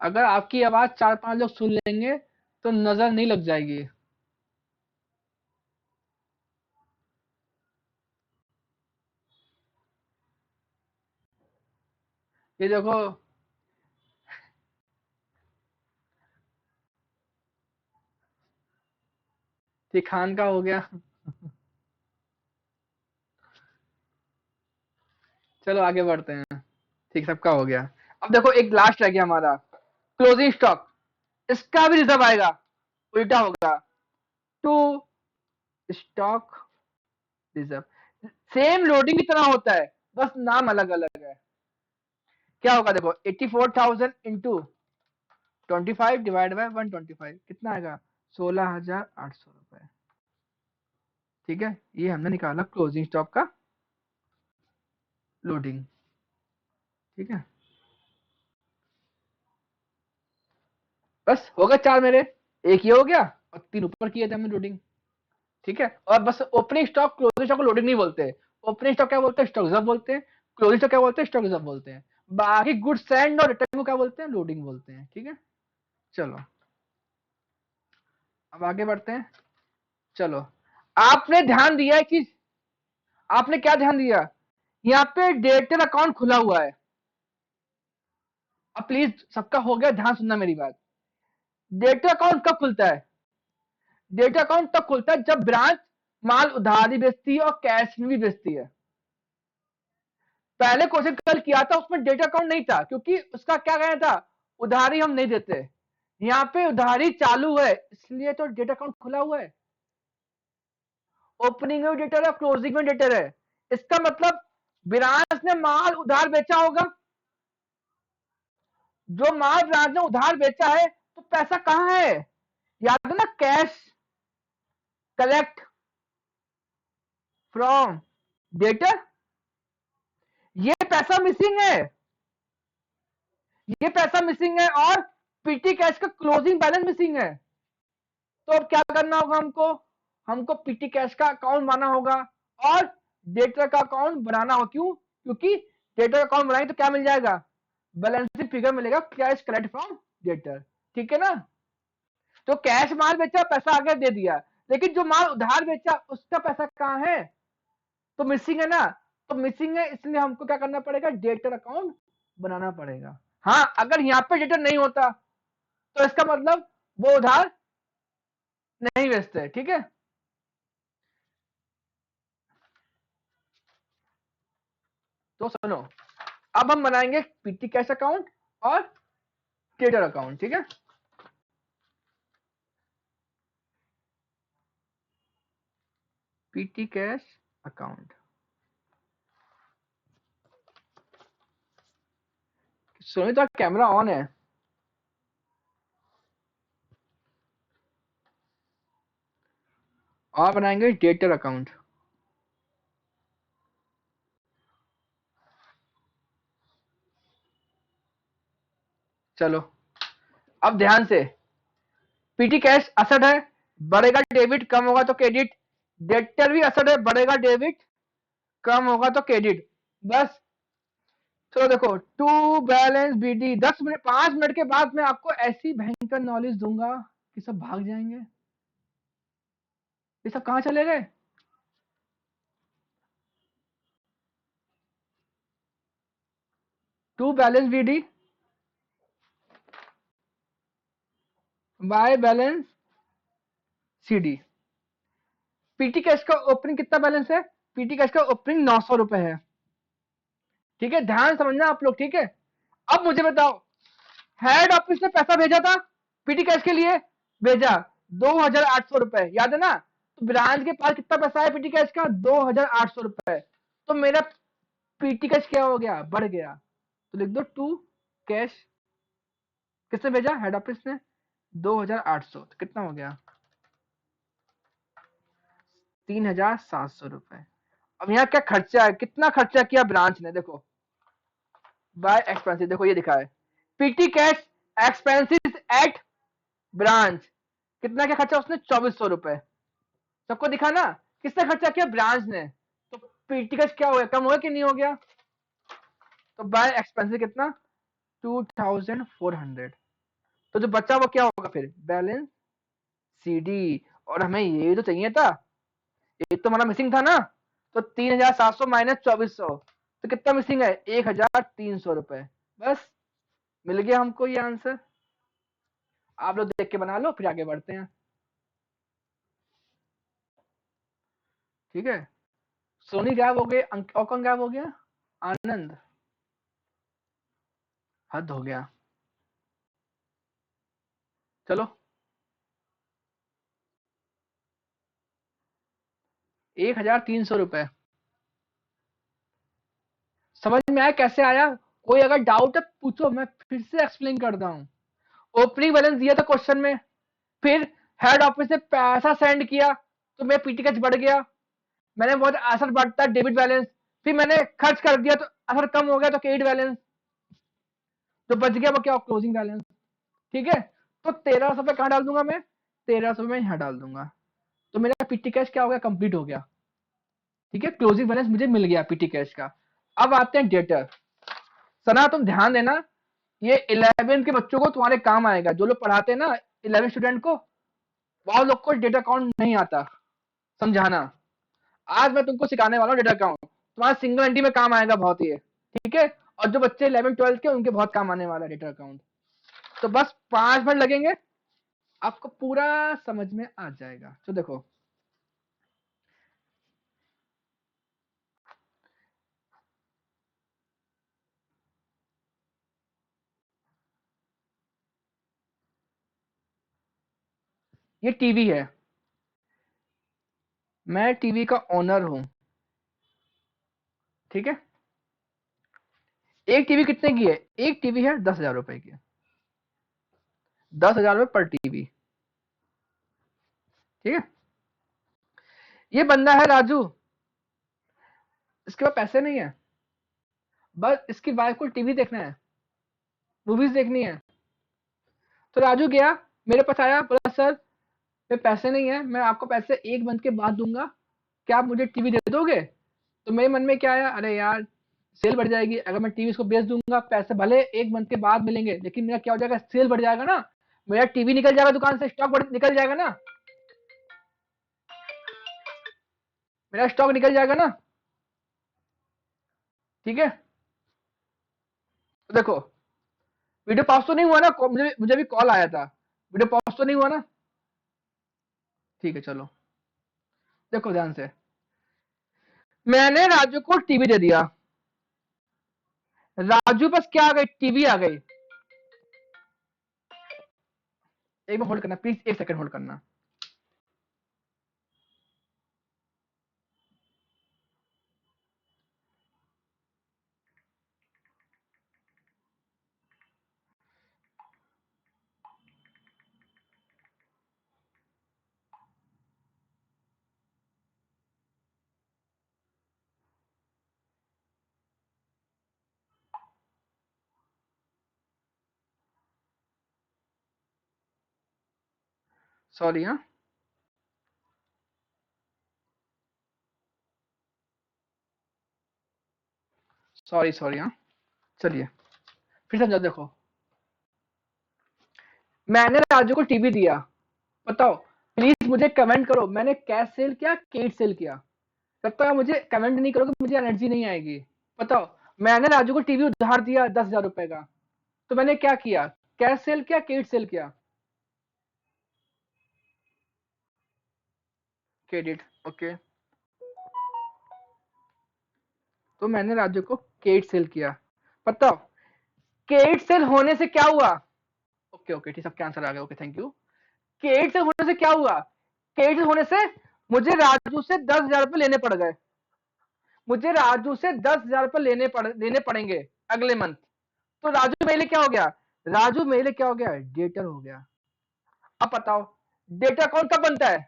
S1: अगर आपकी आवाज 4-5 लोग सुन लेंगे तो नजर नहीं लग जाएगी। ये देखो, तिखान का हो गया। चलो आगे बढ़ते हैं। ठीक, सबका हो गया। अब देखो एक लास्ट रह गया हमारा, क्लोजिंग स्टॉक। इसका भी रिजर्व आएगा, उल्टा होगा, to stock reserve. Same loading की तरह होता है, बस नाम अलग अलग है। क्या होगा देखो, 84,000 इंटू 25 डिवाइड बाय 125 कितना आएगा, 16,800 रुपए। ठीक है, ये हमने निकाला क्लोजिंग स्टॉक का लोडिंग। ठीक है, बस हो गए चार मेरे, एक ये हो गया और तीन ऊपर किए थे हमने लोडिंग। ठीक है, और बस ओपनिंग स्टॉक क्लोजिंग स्टॉक को लोडिंग नहीं बोलते। ओपनिंग स्टॉक क्या बोलते हैं, स्टॉक रिजर्व बोलते हैं। क्लोजिंग स्टॉक क्या बोलते हैं, स्टॉक रिजर्व बोलते हैं। बाकी गुड्स सेंड और रिटर्न को क्या बोलते हैं, लोडिंग बोलते हैं। ठीक है, चलो अब आगे बढ़ते हैं। चलो, आपने ध्यान दिया है कि, आपने क्या ध्यान दिया, यहाँ पे डेटर अकाउंट खुला हुआ है। अब प्लीज सबका हो गया, ध्यान सुनना मेरी बात। डेटर अकाउंट कब खुलता है, डेटर अकाउंट तब खुलता है जब ब्रांच माल उधारी बेचती है और कैश में भी बेचती है। पहले क्वेश्चन कल किया था उसमें डेटा अकाउंट नहीं था, क्योंकि उसका क्या कहना था, उधारी हम नहीं देते। यहाँ पे उधारी चालू है इसलिए तो डेटा अकाउंट खुला हुआ है। ओपनिंग में डेटर है, क्लोजिंग में डेटर है। इसका मतलब ब्रांच ने माल उधार बेचा होगा। जो माल ब्रांच ने उधार बेचा है तो पैसा कहाँ है, याद है ना, कैश कलेक्ट फ्रॉम डेटर। ये पैसा मिसिंग है, ये पैसा मिसिंग है, और पीटी कैश का क्लोजिंग बैलेंस मिसिंग है। तो अब क्या करना होगा हमको, हमको पीटी कैश का अकाउंट बनाना होगा और डेटर का अकाउंट बनाना होगा। क्यों, क्योंकि डेटर का अकाउंट बनाएंगे तो क्या मिल जाएगा, बैलेंसिंग फिगर मिलेगा, कैश कलेक्ट फ्रॉम डेटर। ठीक है ना, तो कैश माल बेचा, पैसा आगे दे दिया, लेकिन जो माल उधार बेचा उसका पैसा कहाँ है, तो मिसिंग है ना। तो मिसिंग है इसलिए हमको क्या करना पड़ेगा, डेटर अकाउंट बनाना पड़ेगा। हाँ, अगर यहाँ पे डेटर नहीं होता तो इसका मतलब वो उधार नहीं बेचते। ठीक है, तो सुनो, अब हम बनाएंगे पीटी कैश अकाउंट और ट्रेडर अकाउंट। ठीक है, पीटी कैश अकाउंट। सोनी तो कैमरा ऑन है। और बनाएंगे ट्रेडर अकाउंट। चलो अब ध्यान से, पीटी कैश असड है, बढ़ेगा डेबिट, कम होगा तो क्रेडिट। डेटर भी असड है, बढ़ेगा डेबिट, कम होगा तो क्रेडिट। बस, चलो देखो, to balance BD. 10 minute, 5 minute के बाद मैं आपको ऐसी भयंकर नॉलेज दूंगा कि सब भाग जाएंगे। ये सब कहाँ चले गए, to balance BD by balance CD. PT cash का ओपनिंग कितना बैलेंस है, पीटी कैश का ओपनिंग 900 रुपए है। ठीक है, ध्यान समझना आप लोग। ठीक है, अब मुझे बताओ, हेड ऑफिस ने पैसा भेजा था पीटी कैश के लिए, भेजा 2,800 रुपए, याद है ना। तो ब्रांच के पास कितना पैसा है पीटी कैश का, 2,800 रुपए। तो मेरा पीटी कैश क्या हो गया, बढ़ गया। तो लिख दो टू कैश, किसने भेजा, हेड ऑफिस ने, 2,800। तो कितना हो गया, ₹3,700। अब यहाँ क्या खर्चा है, कितना खर्चा किया ब्रांच ने, देखो बाय एक्सपेंसिस, देखो ये दिखा है PT cash expenses at branch, कितना क्या खर्चा उसने, ₹2,400। सबको दिखा ना, किसने खर्चा किया, ब्रांच ने। तो पीटी कैश क्या हो गया, कम हो गया कि नहीं हो गया। तो बाय एक्सपेंसिस कितना, 2,400। तो जो बचा वो क्या होगा फिर, बैलेंस सीडी। और हमें ये तो चाहिए था, ये तो हमारा मिसिंग था ना। तो 3,700 माइनस 2,400, तो कितना मिसिंग है, ₹1,300। बस मिल गया हमको ये आंसर। आप लोग देख के बना लो, फिर आगे बढ़ते हैं। ठीक है, सोनी गायब हो गए, और कौन गायब हो गया, आनंद। हद हो गया। चलो, ₹1,300। समझ में आया कैसे आया, कोई अगर डाउट है पूछो, मैं फिर से एक्सप्लेन करता हूँ। ओपनिंग बैलेंस दिया था क्वेश्चन में, फिर हेड ऑफिस ने पैसा सेंड किया तो मेरा पीटी कैश बढ़ गया, मैंने बहुत असर बढ़ता है डेबिट बैलेंस, फिर मैंने खर्च कर दिया तो असर कम हो गया तो क्रेडिट बैलेंस, तो बच गया वो क्या, क्लोजिंग बैलेंस। ठीक है, तो 1,300 पे कहाँ डाल दूंगा मैं, 1,300 में यहाँ डाल दूंगा, तो मेरा पीटी कैश क्या हो गया, कंप्लीट हो गया। ठीक है, क्लोजिंग बैलेंस मुझे मिल गया पीटी कैश का। अब आते हैं डेटर। सना तुम ध्यान देना, ये 11 के बच्चों को तुम्हारे काम आएगा, जो लोग पढ़ाते हैं ना 11 स्टूडेंट को, वह लोग को डेटा अकाउंट नहीं आता, समझाना। आज मैं तुमको सिखाने वाला हूँ डेटा अकाउंट, तुम्हारा सिंगल एंट्री में काम आएगा बहुत ही। ठीक है, और जो बच्चे 11-12 के उनके बहुत काम आने वाला है डेटा अकाउंट। तो बस 5 मिनट लगेंगे, आपको पूरा समझ में आ जाएगा। तो देखो, ये टीवी है, मैं टीवी का ओनर हूं। ठीक है, एक टीवी कितने की है, एक टीवी है ₹10,000 की, ₹10,000 पर टीवी। ठीक है, ये बंदा है राजू, इसके पास पैसे नहीं है, बस इसकी वाइफ को टीवी देखना है, मूवीज देखनी है। तो राजू गया, मेरे पास आया, बोला सर मेरे पैसे नहीं है, मैं आपको पैसे 1 मंथ के बाद दूंगा, क्या आप मुझे टीवी दे दोगे। तो मेरे मन में क्या आया, अरे यार सेल बढ़ जाएगी, अगर मैं टीवी इसको बेच दूंगा, पैसे भले 1 मंथ के बाद मिलेंगे, लेकिन मेरा क्या हो जाएगा, सेल बढ़ जाएगा ना, मेरा टीवी निकल जाएगा दुकान से, स्टॉक निकल जाएगा ना, मेरा स्टॉक निकल जाएगा ना। ठीक है, तो देखो वीडियो पॉज तो नहीं हुआ ना, मुझे भी कॉल आया था, वीडियो पॉज तो नहीं हुआ ना। ठीक है, चलो देखो ध्यान से, मैंने राजू को टीवी दे दिया, राजू पास क्या आ गई, टीवी आ गई। एक बार होल्ड करना प्लीज, 1 सेकंड होल्ड करना। सॉरी, हाँ सॉरी सॉरी, हाँ चलिए फिर समझो। देखो, मैंने राजू को टीवी दिया, बताओ प्लीज मुझे कमेंट करो, मैंने कैश सेल किया, केट सेल किया। जब तक आप मुझे कमेंट नहीं करोगे मुझे एनर्जी नहीं आएगी। बताओ, मैंने राजू को टीवी उधार दिया ₹10,000 का, तो मैंने क्या किया, कैश सेल किया, केट सेल किया, क्रेडिट। ओके, तो मैंने राजू को केट सेल किया। बताओ, केट सेल होने से क्या हुआ, ओके ओके ठीक, सबके आंसर आ गए, ओके थैंक यू। केट सेल होने से क्या हुआ, केट सेल होने से मुझे राजू से ₹10,000 लेने पड़ गए, मुझे राजू से ₹10,000 लेने पड़ेंगे अगले मंथ। तो राजू मेरे लिए क्या हो गया, राजू मेरे लिए क्या हो गया, डेटर हो गया। अब बताओ डेटा कौन कब बनता है,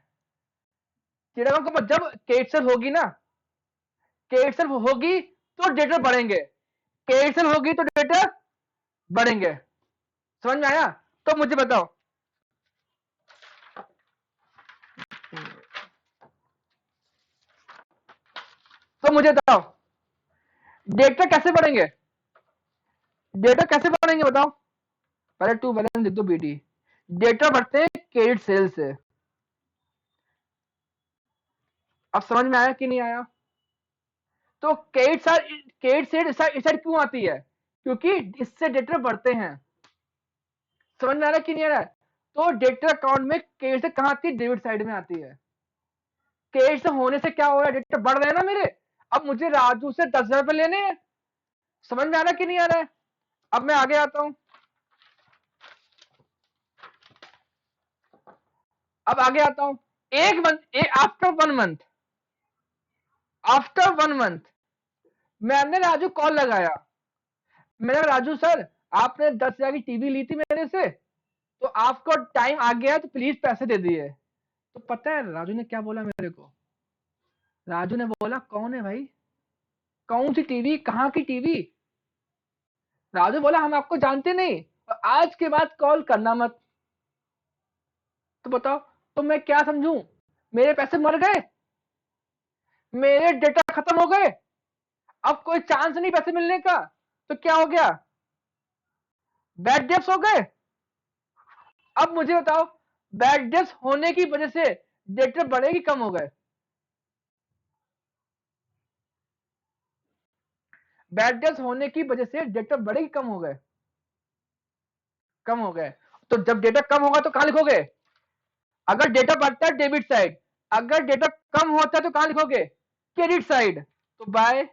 S1: डेटा अकाउंट जब क्रेडिट सेल होगी ना, क्रेडिट सेल होगी तो डेटर बढ़ेंगे, क्रेडिट सेल होगी तो डेटर बढ़ेंगे। समझ में आया? तो मुझे बताओ, तो मुझे बताओ डेटा कैसे बढ़ेंगे, डेटा कैसे बढ़ेंगे बताओ। पहले टू बैलेंस लिख दो बीटी। डेटा बढ़ते हैं क्रेडिट सेल से। अब समझ में आया कि नहीं आया? तो क्रेडिट सेल इस साइड क्यों आती है? क्योंकि इससे डेटा बढ़ते हैं। समझ में आ रहा है कि नहीं आ रहा है? तो डेटा अकाउंट में क्रेडिट से कहां आती है? डेबिट साइड में आती है। क्रेडिट से होने से क्या हो रहा है? डेटा बढ़ रहे हैं ना मेरे। अब मुझे राजू से 10,000 रुपए लेने हैं। समझ में आ रहा है कि नहीं आ रहा है? अब मैं आगे आता हूं, अब आगे आता हूं। एक मंथ, आफ्टर वन मंथ मैंने राजू कॉल लगाया। मैंने राजू सर, आपने 10,000 की टीवी ली थी मेरे से, तो आपको टाइम आ गया तो प्लीज पैसे दे दिए। तो पता है राजू ने क्या बोला मेरे को? राजू ने बोला कौन है भाई, कौन सी टीवी, कहां की टीवी? राजू बोला हम आपको जानते नहीं और आज के बाद कॉल करना मत। तो बताओ, तो मैं क्या समझूं? मेरे पैसे मर गए, मेरे डेटा खत्म हो गए, अब कोई चांस नहीं पैसे मिलने का। तो क्या हो गया? बैड डेब्स हो गए। अब मुझे बताओ, बैड डेब्स होने की वजह से डेटा बढ़े कि कम हो गए? बैड डेब्स होने की वजह से डेटा बढ़े कि कम हो गए? कम हो गए। तो जब डेटा कम होगा तो कहां लिखोगे? अगर डेटा बढ़ता है डेबिट साइड, अगर डेटा कम होता है तो कहां लिखोगे? Credit side. तो बाय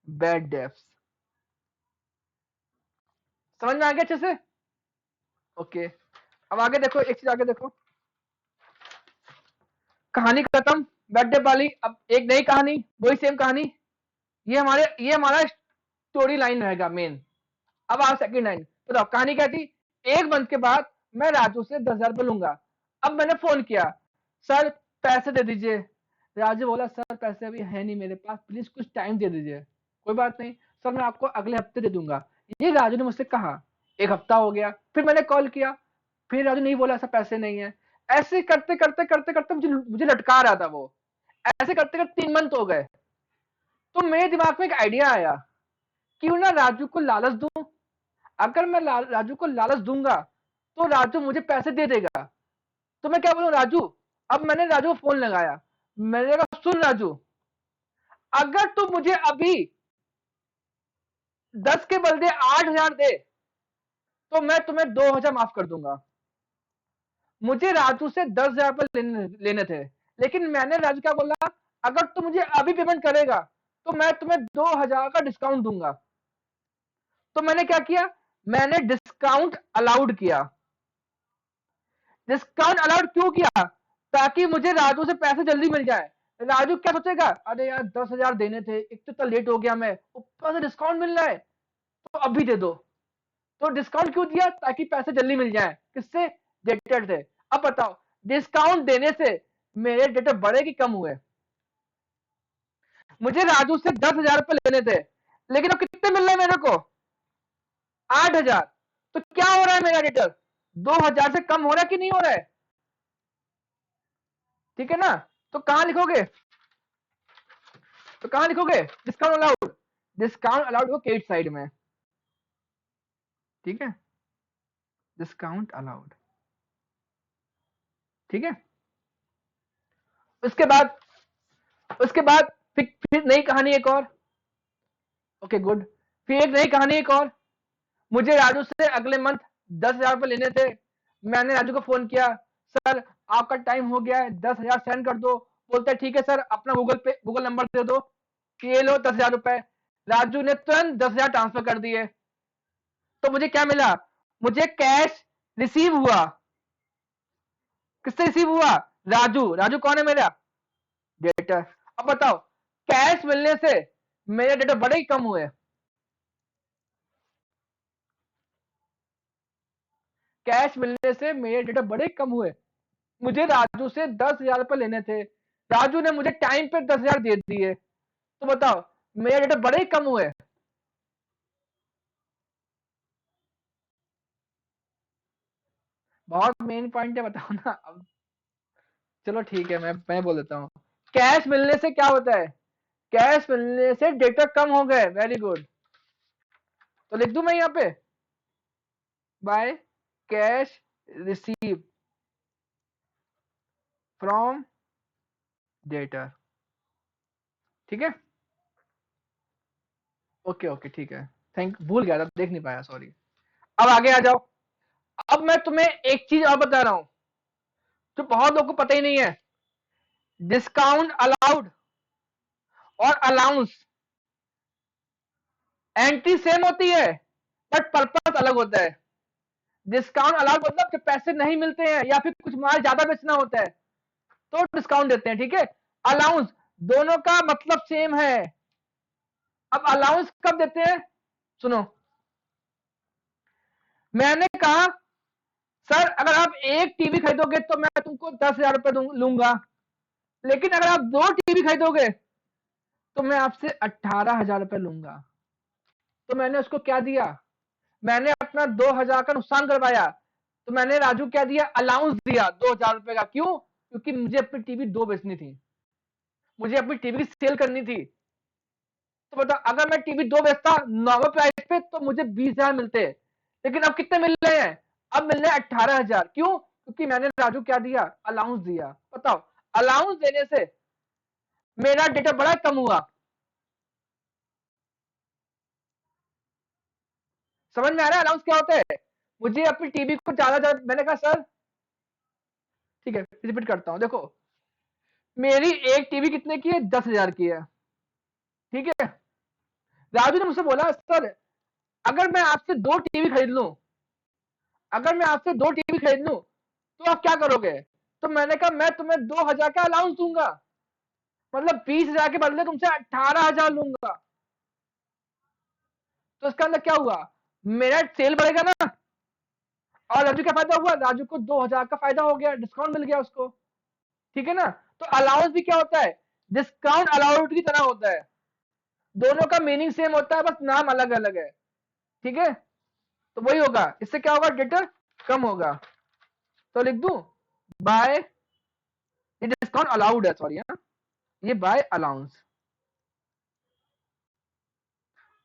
S1: बैड डेब्स। समझ में आ गया अच्छे से? ओके। अब आगे देखो, एक चीज आगे देखो। कहानी खत्म बैड डेब वाली। अब एक नई कहानी, वही सेम कहानी। ये हमारा स्टोरी लाइन रहेगा मेन। अब आप सेकंड लाइन बताओ, कहानी क्या थी? एक मंथ के बाद मैं राजू से 10,000 रुपये लूंगा। अब मैंने फोन किया, सर पैसे दे दीजिए। राजू बोला सर पैसे अभी है नहीं मेरे पास, प्लीज कुछ टाइम दे दीजिए। कोई बात नहीं सर, मैं आपको अगले हफ्ते दे दूंगा। ये राजू ने मुझसे कहा। एक हफ्ता हो गया, फिर मैंने कॉल किया, फिर राजू नहीं बोला ऐसा पैसे नहीं है। ऐसे करते करते करते करते मुझे मुझे लटका रहा था वो। ऐसे करते करते 3 मंथ हो गए। तो मेरे दिमाग में एक आइडिया आया, क्यों ना राजू को लालच दूं। अगर मैं राजू को लालच दूंगा तो राजू मुझे पैसे दे देगा। तो मैं क्या बोलूं राजू, अब मैंने राजू को फोन लगाया। मैंने कहा सुन राजू, अगर तू मुझे अभी 10 के बदले 8,000 दे तो मैं तुम्हें 2,000 माफ कर दूंगा। मुझे राजू से 10,000 रुपए लेने थे, लेकिन मैंने राजू क्या बोला, अगर तू मुझे अभी पेमेंट करेगा तो मैं तुम्हें 2,000 का डिस्काउंट दूंगा। तो मैंने क्या किया, मैंने डिस्काउंट अलाउड किया। डिस्काउंट अलाउड क्यों किया? ताकि मुझे राजू से पैसे जल्दी मिल जाए। राजू क्या सोचेगा, अरे यार 10,000 देने थे, एक तो इतना लेट हो गया, मैं ऊपर से डिस्काउंट मिल रहा है तो अभी दे दो। तो डिस्काउंट क्यों दिया? ताकि पैसे जल्दी मिल जाए। किससे? डेटर से। अब बताओ, डिस्काउंट देने से मेरे डेटर बढ़े कि कम हुए? मुझे राजू से 10,000 रुपए लेने थे, लेकिन अब कितने मिल रहे हैं मेरे को? 8,000। तो क्या हो रहा है मेरा डेटर? 2,000 से कम हो रहा है कि नहीं हो रहा है? ठीक है ना? तो कहां लिखोगे, तो कहां लिखोगे डिस्काउंट अलाउड? डिस्काउंट अलाउड को क्रेडिट साइड में। ठीक है, डिस्काउंट अलाउड। ठीक है। उसके बाद, उसके बाद फिर नई कहानी एक और। Okay good. फिर एक नई कहानी एक और। मुझे राजू से अगले मंथ 10,000 रुपए लेने थे। मैंने राजू को फोन किया, सर आपका टाइम हो गया है, 10,000 सेंड कर दो। बोलता है ठीक है सर, अपना गूगल नंबर दे दो कि ये लो 10,000 रुपए। राजू ने तुरंत 10,000 ट्रांसफर कर दिए। तो मुझे क्या मिला? मुझे कैश रिसीव हुआ। किससे रिसीव हुआ? राजू। राजू कौन है मेरा? डेटर। अब बताओ, कैश मिलने से मेरे डेटर बड़े ही कम हुए। कैश मिलने से मेरे डेटा बड़े कम हुए। मुझे राजू से 10,000 रुपए लेने थे, राजू ने मुझे टाइम पे 10,000 दे दिए, तो बताओ मेरे डेटा बड़े ही कम हुए। बहुत मेन पॉइंट है, बताओ ना अब। चलो ठीक है, मैं बोल देता हूँ। कैश मिलने से क्या होता है? कैश मिलने से डेटा कम हो गए, वेरी गुड। तो लिख दूं मैं यहाँ पे, by cash receive from debtor, ठीक है। ओके ओके ठीक है, थैंक, भूल गया था, देख नहीं पाया, सॉरी। अब आगे आ जाओ। अब मैं तुम्हें एक चीज और बता रहा हूं जो बहुत लोगों को पता ही नहीं है। डिस्काउंट अलाउड और अलाउंस एंट्री सेम होती है, बट पर्पस अलग होता है। डिस्काउंट अलाउड मतलब जब पैसे नहीं मिलते हैं या फिर कुछ माल ज्यादा बेचना होता है तो डिस्काउंट देते हैं, ठीक है। अलाउंस, दोनों का मतलब सेम है। अब अलाउंस कब देते हैं, सुनो। मैंने कहा सर अगर आप एक टीवी खरीदोगे तो मैं तुमको 10,000 रुपए लूंगा, लेकिन अगर आप दो टीवी खरीदोगे तो मैं आपसे 18,000 रुपए लूंगा। तो मैंने उसको क्या दिया, मैंने अपना 2,000 का नुकसान करवाया। तो मैंने राजू क्या दिया, अलाउंस दिया 2,000 रुपए का। क्यों? क्योंकि मुझे अपनी टीवी दो बेचनी थी, मुझे अपनी टीवी की सेल करनी थी। तो बताओ अगर मैं टीवी दो बेचता नॉर्मल प्राइस पे तो मुझे 20,000 मिलते, लेकिन अब कितने मिल रहे हैं? अब मिल रहे हैं 18,000। क्यों? क्योंकि मैंने राजू क्या दिया, अलाउंस दिया। बताओ, अलाउंस देने से मेरा डेटा बड़ा कम हुआ। समझ में आ रहा है अलाउंस क्या होता है? मुझे अपनी टीवी को ज्यादा ज्यादा, मैंने कहा सर, ठीक है रिपीट करता हूं, देखो मेरी एक टीवी कितने की है, 10,000 की है, ठीक है। राजू ने मुझसे बोला सर अगर मैं आपसे दो टीवी खरीद लूं, अगर मैं आपसे दो टीवी खरीद लूं तो आप क्या करोगे? तो मैंने कहा मैं तुम्हें 2,000 का अलाउंस दूंगा, मतलब 20,000 के बदले तुमसे 18,000 लूंगा। तो इसका अंदर क्या हुआ, मेरा सेल बढ़ेगा ना, और राजू क्या फायदा हुआ, राजू को 2,000 का फायदा हो गया, डिस्काउंट मिल गया उसको, ठीक है ना। तो अलाउंस भी क्या होता है, डिस्काउंट अलाउड की तरह होता है। दोनों का मीनिंग सेम होता है, बस नाम अलग अलग है, ठीक है। तो वही होगा, इससे क्या होगा, डेटर कम होगा। तो लिख दूं बाय, ये डिस्काउंट अलाउड है, सॉरी, हाँ, ये बाय अलाउंस,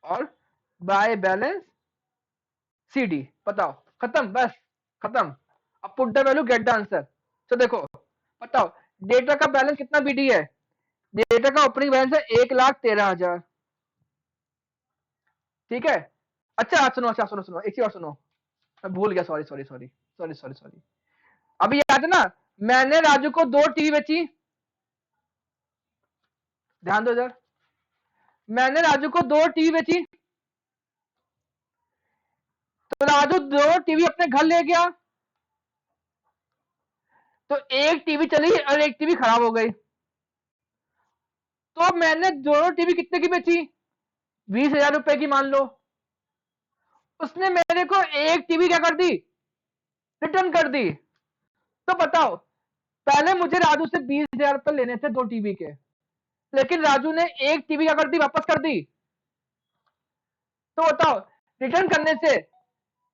S1: और बाय बैलेंस सीडी। बताओ, खत्म, बस खत्म। अब put the value get the answer. तो देखो, बताओ डेटा का बैलेंस कितना बीडी है, डेटा का ओपनिंग बैलेंस है 1,13,000, ठीक है। अच्छा सुनो, अच्छा सुनो सुनो, एक चीज और सुनो, मैं भूल गया, sorry sorry sorry sorry sorry sorry. अभी याद है ना, मैंने राजू को दो टीवी बेची, ध्यान दो इधर, मैंने राजू को दो टीवी बेची, तो राजू दो टीवी अपने घर ले गया, तो एक टीवी चली और एक टीवी खराब हो गई। तो मैंने दोनों टीवी कितने की बेची, 20,000 रुपए की मान लो। उसने मेरे को एक टीवी क्या कर दी, रिटर्न कर दी। तो बताओ, पहले मुझे राजू से 20,000 रुपए लेने थे दो टीवी के, लेकिन राजू ने एक टीवी क्या कर दी, वापस कर दी। तो बताओ, रिटर्न करने से,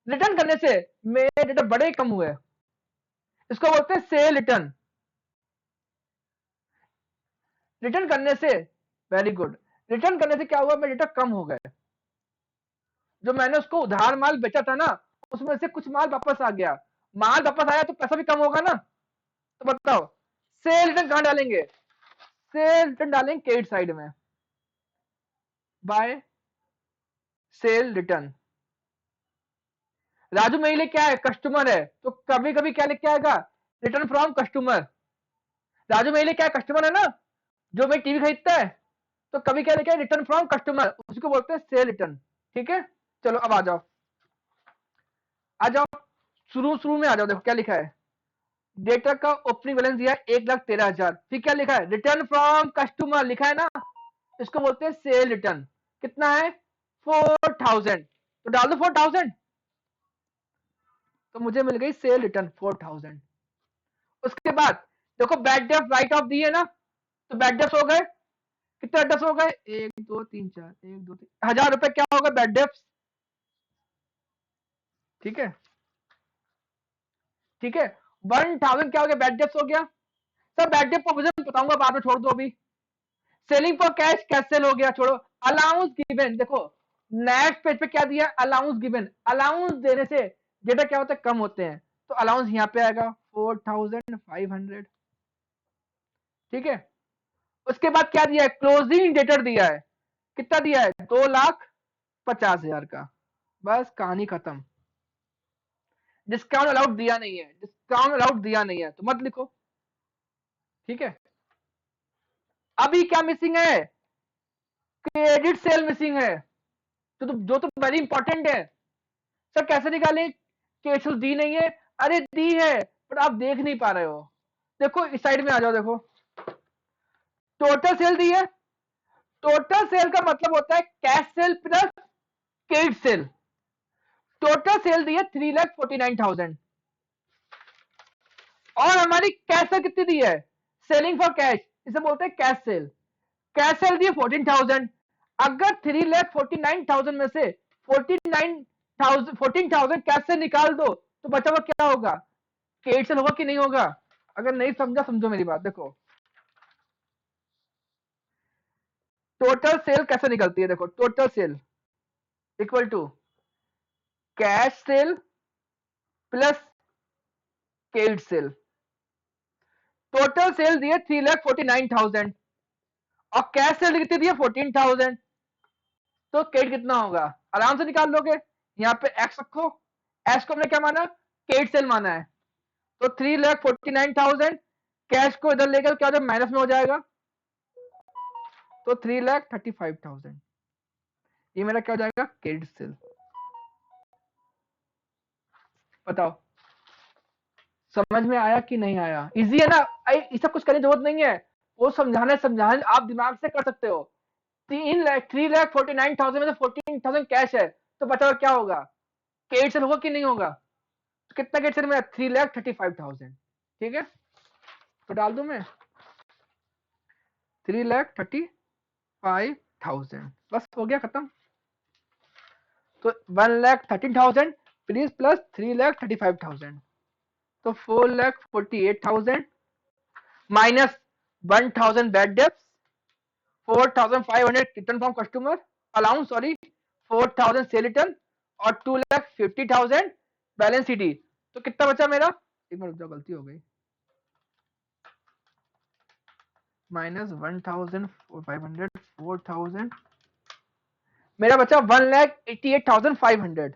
S1: रिटर्न करने से मेरे डेटा बड़े कम हुए, इसको बोलते हैं सेल रिटर्न। रिटर्न करने से, वेरी गुड, रिटर्न करने से क्या हुआ, मेरे डेटा कम हो गए। जो मैंने उसको उधार माल बेचा था ना, उसमें से कुछ माल वापस आ गया, माल वापस आया तो पैसा भी कम होगा ना। तो बताओ सेल रिटर्न कहां डालेंगे, सेल रिटर्न डालेंगे क्रेडिट साइड में, बाय सेल रिटर्न। राजू मेरे लिए क्या है, कस्टमर है, तो कभी कभी क्या लिख के आएगा, रिटर्न फ्रॉम कस्टमर। राजू मेरे लिए क्या है, कस्टमर है ना, जो मेरी टीवी खरीदता है, तो कभी क्या लिखा है, रिटर्न फ्रॉम कस्टमर, उसको बोलते हैं सेल रिटर्न, ठीक है। चलो अब आ जाओ, आ जाओ, शुरू शुरू में आ जाओ, देखो क्या लिखा है, डेटा का ओपनिंग बैलेंस दिया है 1,13,000, फिर क्या लिखा है, रिटर्न फ्रॉम कस्टमर लिखा है ना, इसको बोलते हैं सेल रिटर्न। कितना है, 4,000, तो डाल दो 4,000, तो मुझे मिल गई सेल रिटर्न 4,000। उसके बाद देखो bad debt right of the है ना, तो बैड डेप्स हो गए, कितने डेप्स हो गए, 1 2 3 4, 1 2 3, 1000 रुपए क्या होगा बैड डेप्स। ठीक है, ठीक है, 1000 क्या हो गया बैड डेप्स हो गया। सर बैड डेप प्रोविजन बताऊंगा बाद में, छोड़ दो अभी। सेलिंग फॉर कैश कैंसिल हो गया, छोड़ो। अलाउंस गिवन, देखो नेक्स्ट पेज पे क्या दिया, अलाउंस गिवन। अलाउंस देने से डेटा क्या होता है, कम होते हैं, तो अलाउंस यहाँ पे आएगा 4500। ठीक है, उसके बाद क्या दिया है, क्लोजिंग डेटर दिया है, कितना दिया है, 2,50,000 का। बस कहानी खत्म। डिस्काउंट अलाउड दिया नहीं है, डिस्काउंट अलाउड दिया नहीं है तो मत लिखो। ठीक है, अभी क्या मिसिंग है, क्रेडिट सेल मिसिंग है, जो तो वेरी इंपॉर्टेंट है। सर कैसे निकालें, केसेस दी नहीं है, अरे दी है पर आप देख नहीं पा रहे हो। देखो इस साइड में आ जाओ, देखो टोटल सेल दी है। टोटल सेल का मतलब होता है cash sale plus credit sale. Total sale दी है 3,49,000 और हमारी कैश सेल कितनी दी है, सेलिंग फॉर कैश, इसे बोलते हैं कैश सेल। कैश सेल दी है 14,000। अगर 3,49,000 में से 14,000 कैश से निकाल दो तो बचा हुआ क्या होगा, क्रेडिट सेल होगा कि नहीं होगा। अगर नहीं समझा समझो मेरी बात, देखो टोटल सेल कैसे निकलती है, देखो total sale equal to cash sale plus credit sale. Total sale दिए 3,49,000 और कैश सेल कितनी दी है 14,000, तो क्रेडिट कितना होगा, आराम से निकाल लोगे। यहाँ पे एक्स रखो, एक्स को हमने क्या माना, क्रेडिट सेल माना है, तो 3,49,000 कैश को इधर लेकर क्या हो जाए, माइनस में हो जाएगा, तो 3,35,000 ये मेरा क्या हो जाएगा, क्रेडिट सेल। बताओ समझ में आया कि नहीं आया, इजी है ना। ये सब कुछ करने की जरूरत नहीं है, वो समझाने आप दिमाग से कर सकते हो। 3,49,000 में से 14,000 कैश है, तो बताओ क्या होगा, क्रेडिट सेल होगा कि नहीं होगा। तो कितना क्रेडिट सेल में, 3,35,000। ठीक है, तो डाल दूं मैं 3,35,000, बस हो गया खत्म। तो 1,13,000 प्लीज प्लस 3,35,000, तो 4,48,000 minus 1,000 bad debts, 4,500 return from customer allowance, sorry 4,000 sale return और 2,50,000 बैलेंस शीट। तो कितना बचा मेरा, एक मिनट रुक, गलती हो गई, माइनस 1,500 4,000, मेरा बचा 1,88,500।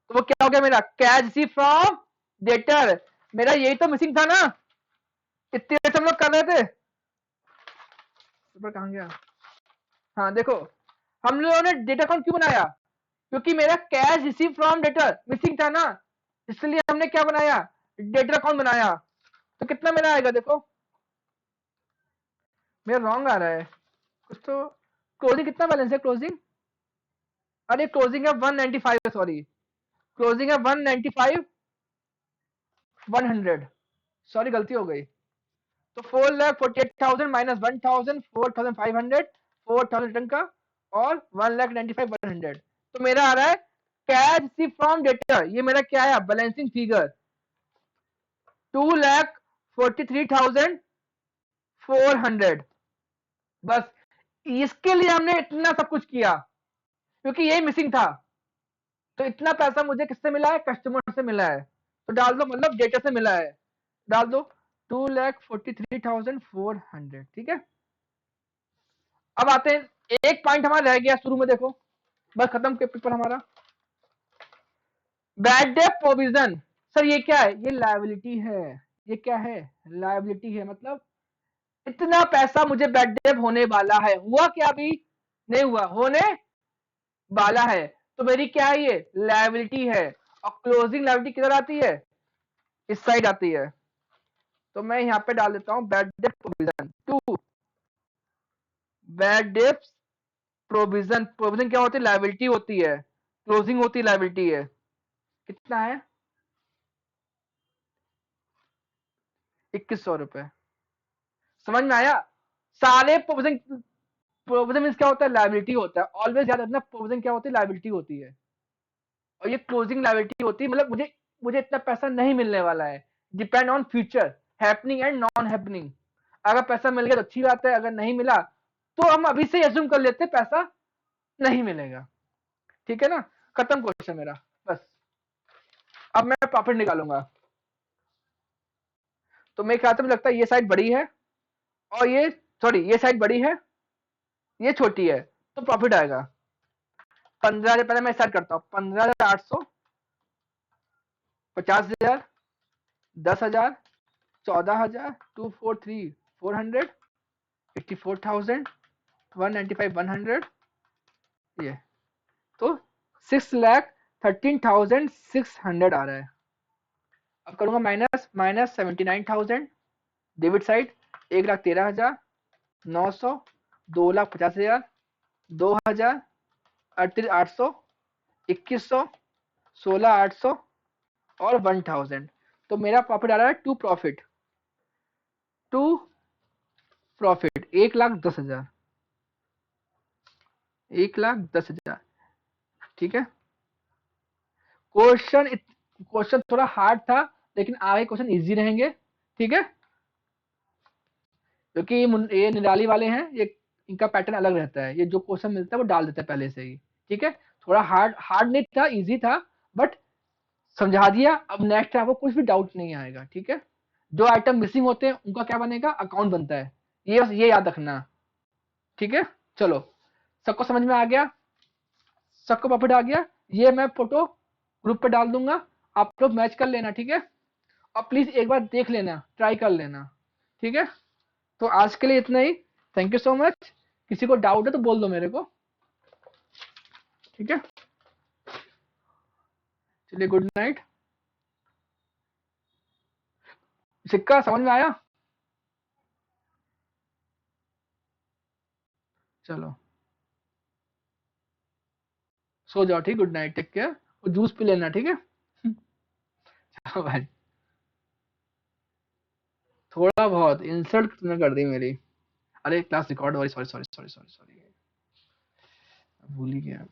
S1: तो वो क्या हो गया मेरा, कैश रिसीव फ्रॉम डेटर। मेरा यही तो मिसिंग था ना, इतने देर से हम लोग कर रहे थे। ऊपर कहां गया, हाँ देखो हम लोगों ने डेटा अकाउंट क्यों बनाया, क्योंकि मेरा cash receive from debtor missing था ना, इसलिए हमने क्या बनाया, डेटा अकाउंट बनाया। तो कितना मेरा आएगा, देखो मेरा रॉन्ग आ रहा है कुछ तो। क्लोजिंग कितना बैलेंस है, क्लोजिंग, अरे क्लोजिंग है 195 है, सॉरी क्लोजिंग है 195 100, सॉरी गलती हो गई। तो 4,48,000 माइनस 1,000 4,500, 4,000 रिटर्न का और 1,95,100, तो मेरा आ रहा है कैश रिसीव फ्रॉम डेटर, ये मेरा क्या है बैलेंसिंग फिगर 2,43,400। बस इसके लिए हमने इतना सब कुछ किया क्योंकि यही मिसिंग था। तो इतना पैसा मुझे किससे मिला है, कस्टमर से मिला है, तो डाल दो मतलब डेटा से मिला है, डाल दो 2,43,400। ठीक है, अब आते हैं, एक पॉइंट हमारा रह गया शुरू में, देखो बस खत्म के पेपर हमारा, बैड डेट प्रोविजन। सर ये क्या है, ये लायबिलिटी है, ये क्या है, लायबिलिटी है, मतलब इतना पैसा मुझे बैड डेट होने वाला है, हुआ क्या अभी, नहीं हुआ, होने वाला है, तो मेरी क्या है, ये लायबिलिटी है। और क्लोजिंग लायबिलिटी किधर आती है, इस साइड आती है, तो मैं यहाँ पे डाल देता हूँ bad debt provision to, bad debt provision. Provision क्या होती है, लायबिलिटी होती है, क्लोजिंग होती है, लायबिलिटी है। कितना है, 2,100 रुपए, समझ में आया, सारे प्रोविजन, प्रोविजन मीन्स क्या होता है, लायबिलिटी होता है, ऑलवेज याद रखना प्रोविजन क्या होती है, लायबिलिटी होती है, और ये क्लोजिंग लायबिलिटी होती है, मतलब मुझे मुझे इतना पैसा नहीं मिलने वाला है, depend on future happening and non happening. अगर पैसा मिल गया तो अच्छी बात है, अगर नहीं मिला तो हम अभी से एज्यूम कर लेते हैं पैसा नहीं मिलेगा, ठीक है ना। खत्म क्वेश्चन मेरा, बस। अब मैं प्रॉफिट निकालूंगा, तो मेरे ख्याल से मुझे लगता है ये साइड बड़ी है और ये, सॉरी, ये साइड बड़ी है, ये छोटी है, तो प्रॉफिट आएगा 15,000। पहले मैं स्टार्ट करता हूँ, 15,800, 50,000, 10,000, 14,000, 243, 400, 84,000, 195, 100, ये तो 6,13,600 आ रहा है। अब करूंगा माइनस, माइनस 79,000, डेबिट साइड 1,13,000, 900, 2,50,000, 2,000, 38,800, 2,100, 16,800 और 1,000। तो मेरा प्रॉफिट आ रहा है टू प्रॉफिट 1,10,000, 1,10,000, ठीक है। क्वेश्चन थोड़ा हार्ड था, लेकिन आगे क्वेश्चन इजी रहेंगे, ठीक है, क्योंकि ये निराली वाले हैं, ये इनका पैटर्न अलग रहता है, ये जो क्वेश्चन मिलता है वो डाल देता है पहले से ही, ठीक है। थोड़ा हार्ड हार्ड नहीं था, इजी था, बट समझा दिया। अब नेक्स्ट आपको कुछ भी डाउट नहीं आएगा, ठीक है। जो आइटम मिसिंग होते हैं उनका क्या बनेगा, अकाउंट बनता है, ये बस ये याद रखना, ठीक है। चलो, सबको समझ में आ गया, सबको प्रॉफिट आ गया। ये मैं फोटो ग्रुप पे डाल दूंगा, आप लोग मैच कर लेना, ठीक है। और प्लीज एक बार देख लेना, ट्राई कर लेना, ठीक है। तो आज के लिए इतना ही, थैंक यू सो मच। किसी को डाउट है तो बोल दो मेरे को, ठीक है। चलिए, गुड नाइट। सिक्का समझ में आया? चलो, सो जाओ, ठीक, गुड नाइट, टेक केयर, और जूस पी लेना, ठीक है। चलो भाई, थोड़ा बहुत इंसल्ट तुमने कर दी मेरी। अरे क्लास रिकॉर्ड हो रही, sorry sorry sorry sorry sorry, भूल ही गया।